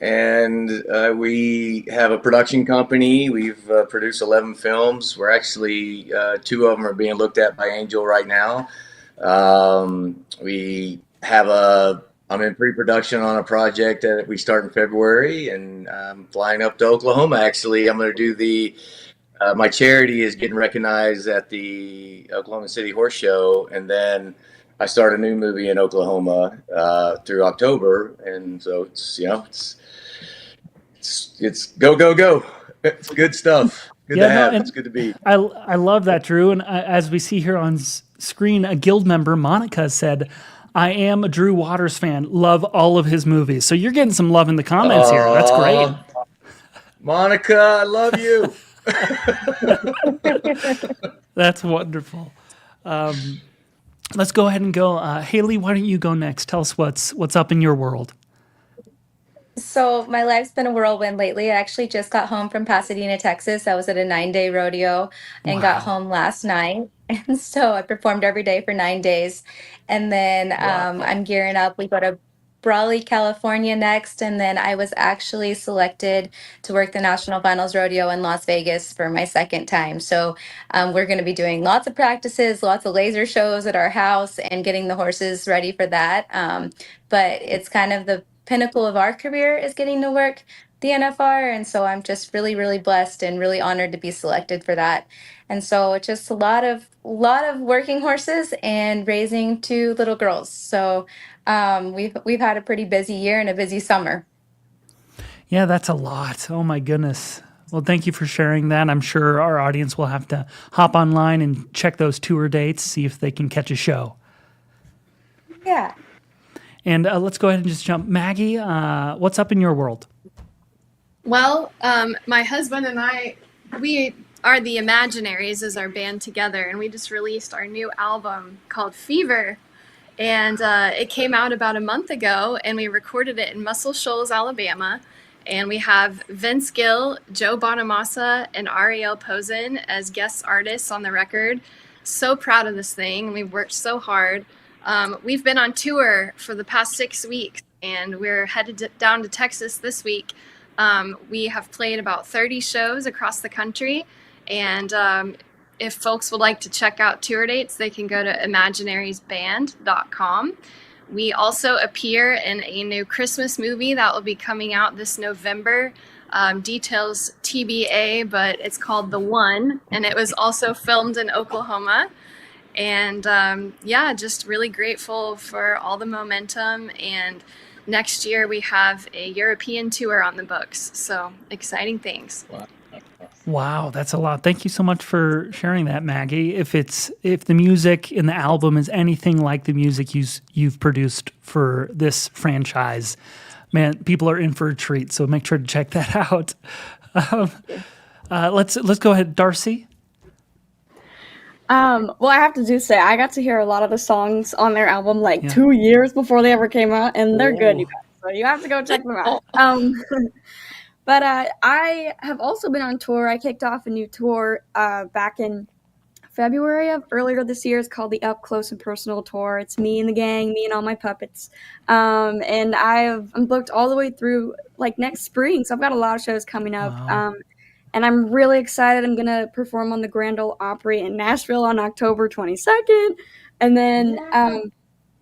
And we have a production company. We've produced 11 films. We're actually 2 of them are being looked at by Angel right now. We have I'm in pre-production on a project that we start in February, and I'm flying up to Oklahoma. Actually, I'm going to do my charity is getting recognized at the Oklahoma City Horse Show, and then I start a new movie in Oklahoma through October, and so it's go go go. It's good stuff. Good to have. It's good to be. I love that, Drew. And as we see here on screen, a guild member, Monica, said, I am a Drew Waters fan. Love all of his movies. So you're getting some love in the comments here. That's great. Monica, I love you. That's wonderful. Let's go ahead and go. Haley, why don't you go next? Tell us what's up in your world. So my life's been a whirlwind lately. I actually just got home from Pasadena, Texas. I was at a 9-day rodeo and got home last night. And so I performed every day for 9 days. And then I'm gearing up. We go to Brawley, California next. And then I was actually selected to work the National Finals Rodeo in Las Vegas for my second time. So we're going to be doing lots of practices, lots of laser shows at our house and getting the horses ready for that. But it's kind of the pinnacle of our career is getting to work the NFR, and so I'm just really, really blessed and really honored to be selected for that. And so it's just a lot of working horses and raising 2 little girls. So we've had a pretty busy year and a busy summer. Yeah, that's a lot. Oh my goodness. Well, thank you for sharing that. I'm sure our audience will have to hop online and check those tour dates, see if they can catch a show. Yeah. And let's go ahead and just jump. Maggie, what's up in your world? Well, my husband and I, we are the Imaginaries as our band together, and we just released our new album called Fever. And it came out about a month ago, and we recorded it in Muscle Shoals, Alabama. And we have Vince Gill, Joe Bonamassa, and Ariel Posen as guest artists on the record. So proud of this thing, and we've worked so hard. We've been on tour for the past 6 weeks, and we're headed down to Texas this week. We have played about 30 shows across the country, and if folks would like to check out tour dates, they can go to imaginariesband.com. We also appear in a new Christmas movie that will be coming out this November. Details TBA, but it's called The One, and it was also filmed in Oklahoma. And just really grateful for all the momentum. And next year we have a European tour on the books. So exciting things. Wow, that's a lot. Thank you so much for sharing that, Maggie. If the music in the album is anything like the music you've produced for this franchise, man, people are in for a treat. So make sure to check that out. Let's go ahead, Darcy. Well, I have to say, I got to hear a lot of the songs on their album 2 years before they ever came out, and they're good, you guys. So you have to go check them out. But I have also been on tour. I kicked off a new tour back in February of earlier this year. It's called the Up Close and Personal Tour. It's me and the gang, me and all my puppets. And I'm booked all the way through next spring. So I've got a lot of shows coming up. Wow. And I'm really excited. I'm going to perform on the Grand Ole Opry in Nashville on October 22nd. And then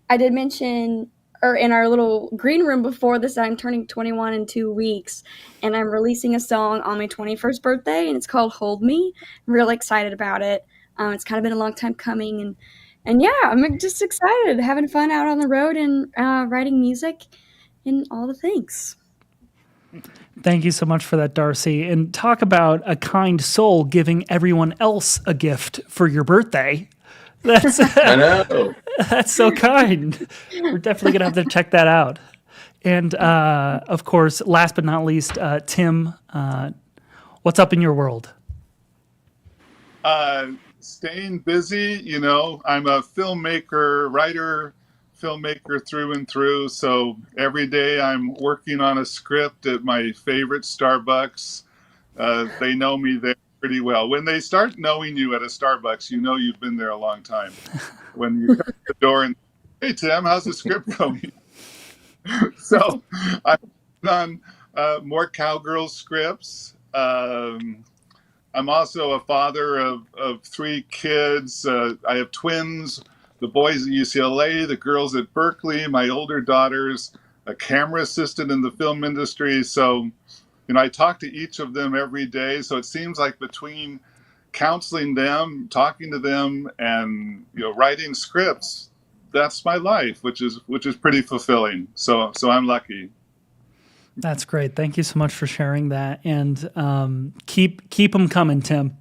I did mention, or in our little green room before this, I'm turning 21 in 2 weeks. And I'm releasing a song on my 21st birthday, and it's called Hold Me. I'm really excited about it. It's kind of been a long time coming, and yeah, I'm just excited, having fun out on the road and writing music and all the things. Thank you so much for that, Darcy. And talk about a kind soul giving everyone else a gift for your birthday. That's I know. That's so kind. We're definitely gonna have to check that out. And of course, last but not least, Tim, what's up in your world? Staying busy, I'm a filmmaker, writer, filmmaker through and through. So every day I'm working on a script at my favorite Starbucks. They know me there pretty well. When they start knowing you at a Starbucks, you know you've been there a long time. When you come to the door and, hey, Tim, how's the script going? So I'm working on more Cowgirl scripts. I'm also a father of 3 kids. I have twins, the boys at UCLA, the girls at Berkeley. My older daughter's a camera assistant in the film industry. So, I talk to each of them every day. So it seems like between counseling them, talking to them, and writing scripts, that's my life, which is pretty fulfilling. So I'm lucky. That's great. Thank you so much for sharing that. And keep them coming, Tim.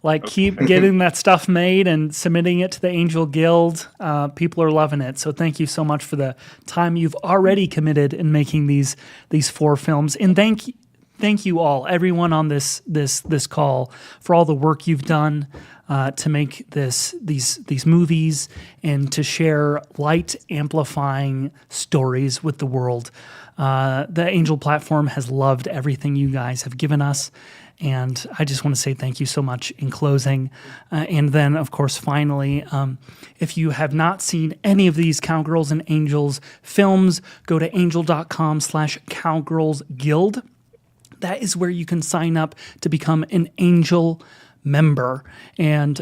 Like, keep getting that stuff made and submitting it to the Angel Guild. People are loving it. So thank you so much for the time you've already committed in making these 4 films. And thank you all, everyone on this call, for all the work you've done to make these movies and to share light amplifying stories with the world. The Angel platform has loved everything you guys have given us, and I just want to say thank you so much in closing. And then, of course, finally, if you have not seen any of these Cowgirls and Angels films, go to angel.com/cowgirlsguild. That is where you can sign up to become an Angel member, and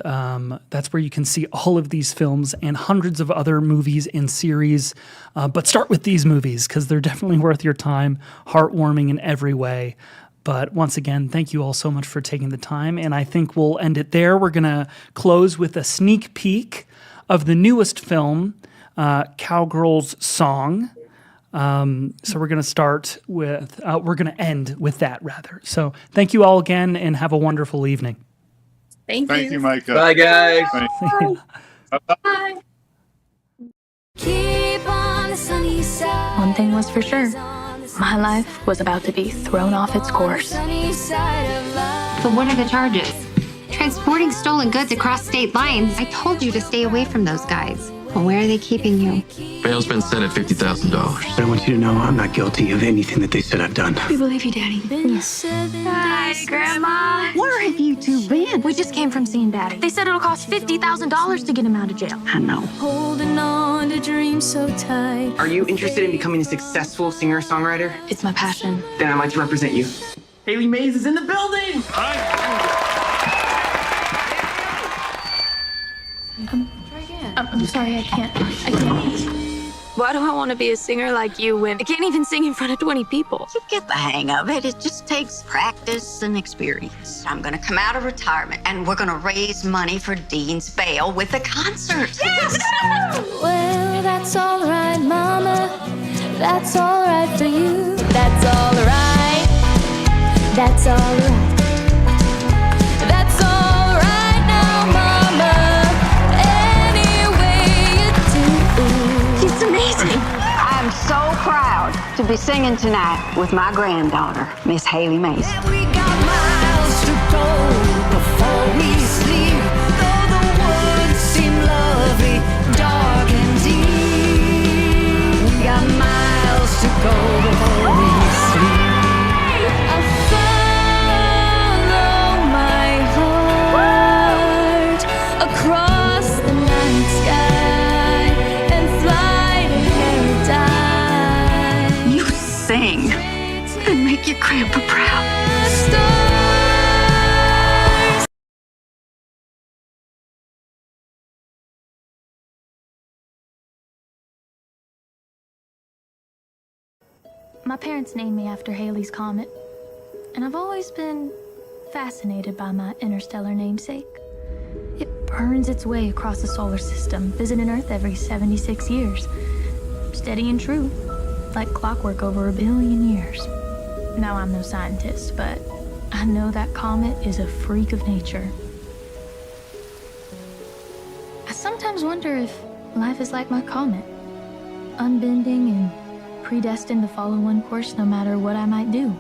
that's where you can see all of these films and hundreds of other movies and series, but start with these movies because they're definitely worth your time, heartwarming in every way. But once again, thank you all so much for taking the time, and I think we'll end it there. We're gonna close with a sneak peek of the newest film, Cowgirls Song. So we're going to end with that, rather. So thank you all again, and have a wonderful evening. Thank you, Micah. Bye, guys. Bye. Keep on the sunny side. One thing was for sure. My life was about to be thrown off its course. Sunny side of life. But what are the charges? Transporting stolen goods across state lines. I told you to stay away from those guys. Well, where are they keeping you? Bail's been set at $50,000. I want you to know I'm not guilty of anything that they said I've done. We believe you, Daddy. Hi, Grandma. Where have you 2 been? We just came from seeing Daddy. They said it'll cost $50,000 to get him out of jail. I know. Holding on to dreams so tight. Are you interested in becoming a successful singer-songwriter? It's my passion. Then I'd like to represent you. Haley Mays is in the building! I'm sorry, I can't. Why do I want to be a singer like you when I can't even sing in front of 20 people? You get the hang of it. It just takes practice and experience. I'm going to come out of retirement and we're going to raise money for Dean's bail with a concert. Yes! Well, that's all right, Mama. That's all right for you. That's all right. That's all right. That's all right now, Mama. Any way you do. It's amazing. I'm so proud to be singing tonight with my granddaughter, Miss Haley Mays. We got miles to go before we sleep. Though the woods seem lovely, dark and deep. We got miles to go before we sleep. I follow my heart across the night sky and fly to paradise. You sing and make your grandpa proud. Stars. My parents named me after Halley's Comet, and I've always been fascinated by my interstellar namesake. It burns its way across the solar system, visiting Earth every 76 years. Steady and true, like clockwork over a billion years. Now, I'm no scientist, but I know that comet is a freak of nature. I sometimes wonder if life is like my comet, unbending and predestined to follow one course no matter what I might do.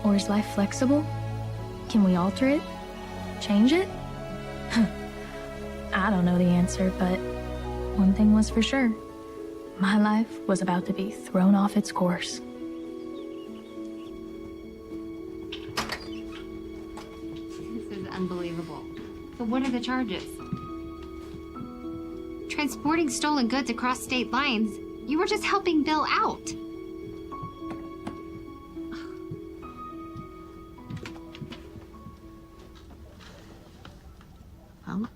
Or is life flexible? Can we alter it? Change it? I don't know the answer, but one thing was for sure. My life was about to be thrown off its course. This is unbelievable. But what are the charges? Transporting stolen goods across state lines. You were just helping Bill out. Well,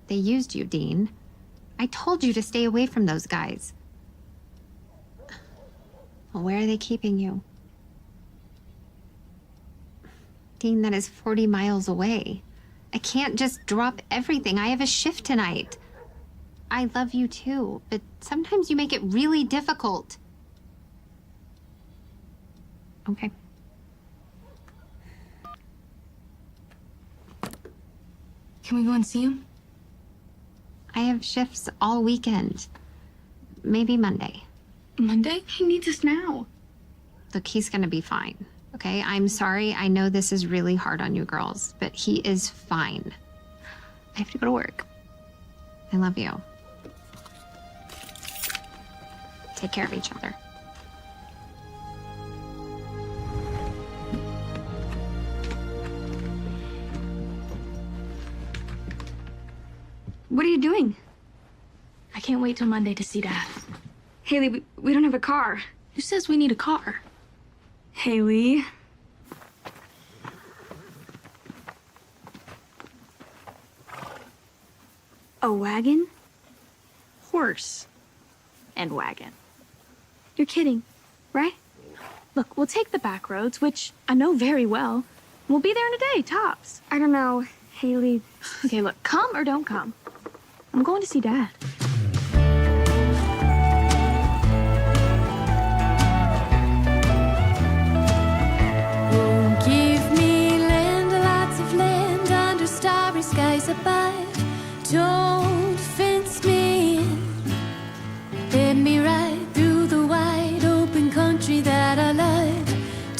they used you, Dean. I told you to stay away from those guys. Well, where are they keeping you? Dean, that is 40 miles away. I can't just drop everything. I have a shift tonight. I love you too, but sometimes you make it really difficult. Okay. Can we go and see him? I have shifts all weekend. Maybe Monday. Monday? He needs us now. Look, he's gonna be fine, okay? I'm sorry. I know this is really hard on you girls, but he is fine. I have to go to work. I love you. Take care of each other. What are you doing? I can't wait till Monday to see Dad. Haley, we don't have a car. Who says we need a car? Haley. A wagon? Horse. And wagon. You're kidding, right? Look, we'll take the back roads, which I know very well. We'll be there in a day, tops. I don't know, Haley. Okay, look, come or don't come. I'm going to see Dad. Oh, give me land, lots of land under starry skies above. Don't fence me in. Let me ride through the wide open country that I love.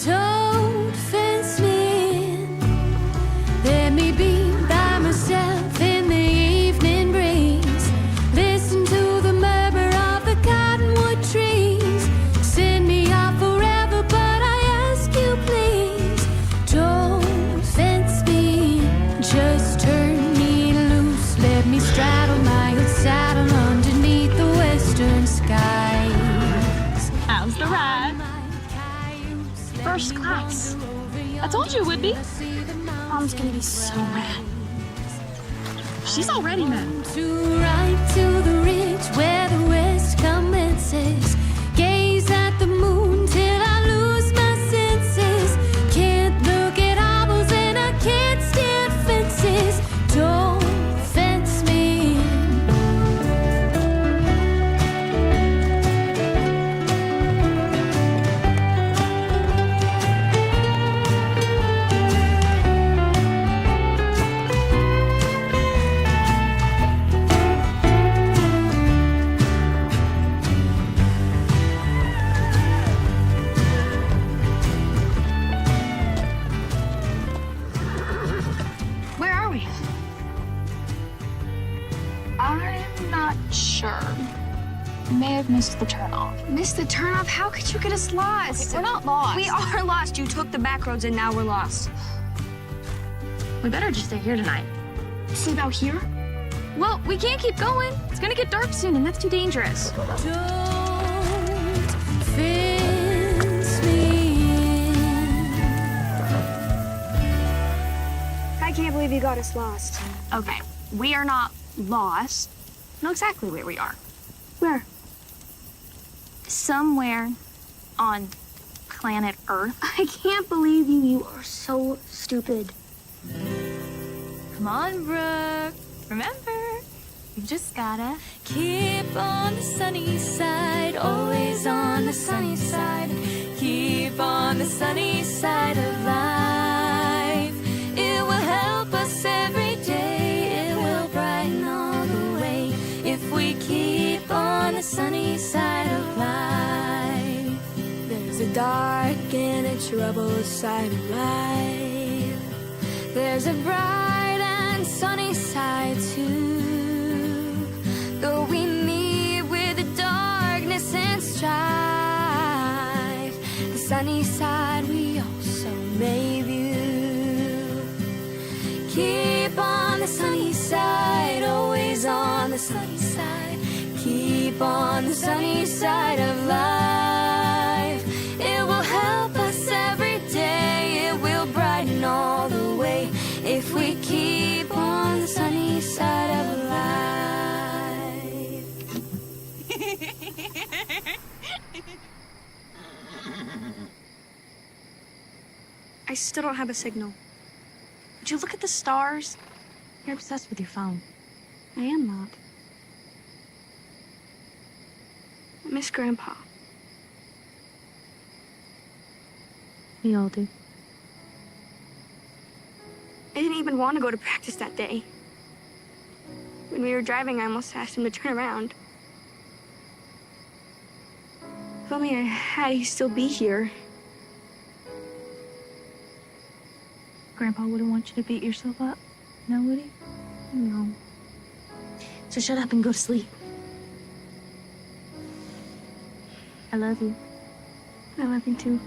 Don't fence me in. Let me be by myself in the evening breeze. Listen to the murmur of the cottonwood trees. Send me off forever, but I ask you please. Don't fence me in. Just turn me loose. Let me straddle my old saddle underneath the western skies. How's the ride? First class. I told you it would be. Mom's gonna be so mad. She's already mad. To right to the ridge where the west commences. Gaze at the moon till I lose my senses. Can't look at owls and I can't stand fences. Don't fence me in. Where are we? I'm not sure. We may have missed the turnoff. Missed the turnoff? How could you get us lost? We're not lost. We are lost. You took the back roads and now we're lost. We better just stay here tonight. Sleep out here? Well, we can't keep going. It's gonna get dark soon, and that's too dangerous. Don't fence me in. I can't believe you got us lost. Okay, we are not lost. Know exactly where we are. Where? Somewhere on planet Earth. I can't believe you. You are so stupid. Come on, Brooke. Remember, you just gotta keep on the sunny side, always on the sunny side. Keep on the sunny side of life. It will help us every day. It will brighten all the way if we keep on the sunny side of life. There's a dark and a troubled side of life. There's a bright and sunny side too. Though we meet with the darkness and strife, the sunny side we also may view. Keep on the sunny side, always on the sunny side. Keep on the sunny side of life. It will help us every day. It will brighten all the way if we keep on the sunny side of life. I still don't have a signal. Would you look at the stars? You're obsessed with your phone. I am not. I miss Grandpa. We all do. I didn't even want to go to practice that day. When we were driving, I almost asked him to turn around. If only I had, he'd still be here. Grandpa wouldn't want you to beat yourself up. No, would he? No. So shut up and go to sleep. I love you. I love you too.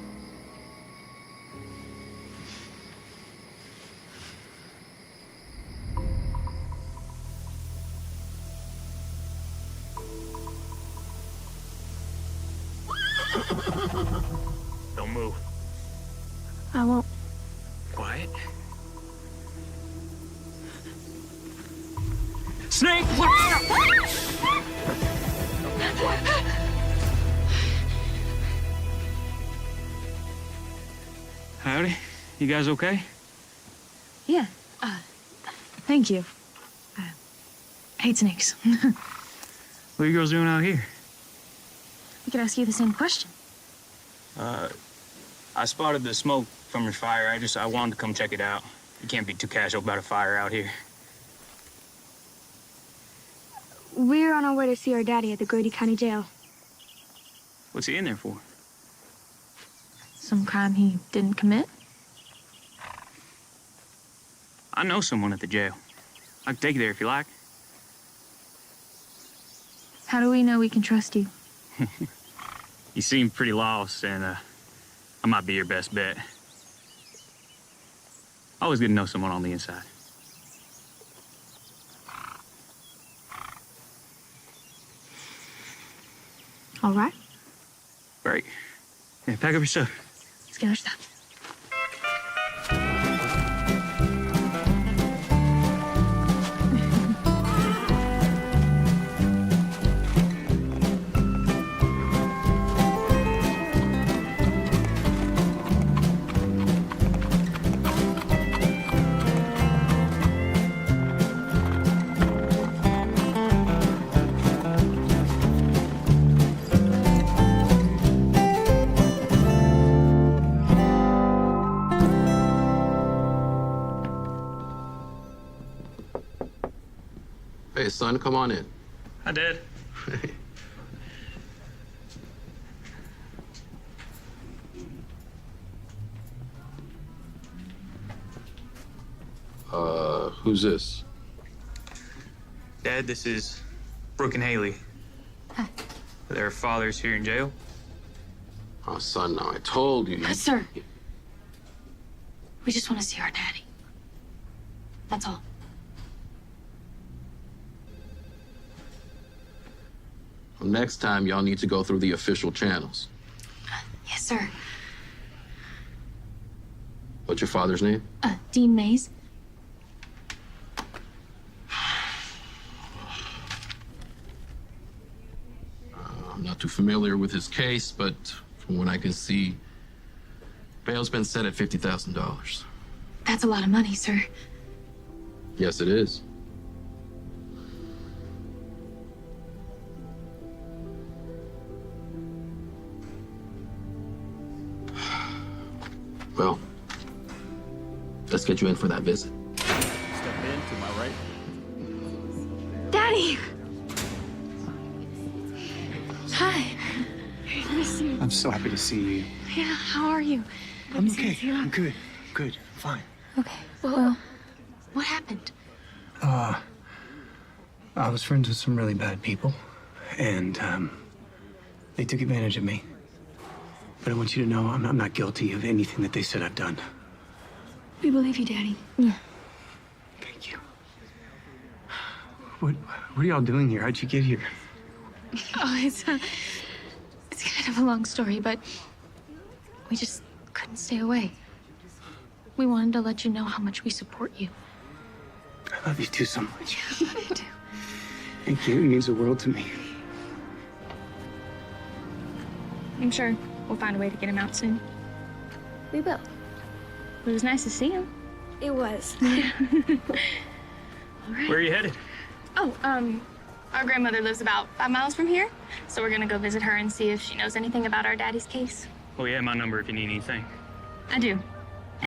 Don't move. I won't. Quiet. Snake! Howdy. You guys okay? Yeah. Thank you. I hate snakes. What are you girls doing out here? I could ask you the same question. I spotted the smoke from your fire. I wanted to come check it out. You can't be too casual about a fire out here. We're on our way to see our daddy at the Grady County Jail. What's he in there for? Some crime he didn't commit? I know someone at the jail. I can take you there if you like. How do we know we can trust you? You seem pretty lost, and I might be your best bet. Always good to know someone on the inside. All right. Great. Yeah, pack up your stuff. Let's get our stuff. Hey, son, come on in. Hi, Dad. Who's this? Dad, this is Brooke and Haley. Hi. Their father's here in jail. Oh, son, now I told you. Sir. We just want to see our daddy. That's all. Well, next time, y'all need to go through the official channels. Yes, sir. What's your father's name? Dean Mays. I'm not too familiar with his case, but from what I can see, bail's been set at $50,000. That's a lot of money, sir. Yes, it is. Well, let's get you in for that visit. Step in to my right. Daddy! Hi. Nice to meet you. I'm so happy to see you. Yeah, how are you? I'm okay. I'm good. Good. Fine. Okay. Well, what happened? I was friends with some really bad people, and they took advantage of me. But I want you to know I'm not guilty of anything that they said I've done. We believe you, Daddy. Yeah. Thank you. What are y'all doing here? How'd you get here? Oh, it's kind of a long story, but we just couldn't stay away. We wanted to let you know how much we support you. I love you too so much. I do. Thank you. It means the world to me. I'm sure we'll find a way to get him out soon. We will. It was nice to see him. It was. Where are you headed? Oh, our grandmother lives about 5 miles from here, so we're gonna go visit her and see if she knows anything about our daddy's case. Well, yeah, my number if you need anything. I do.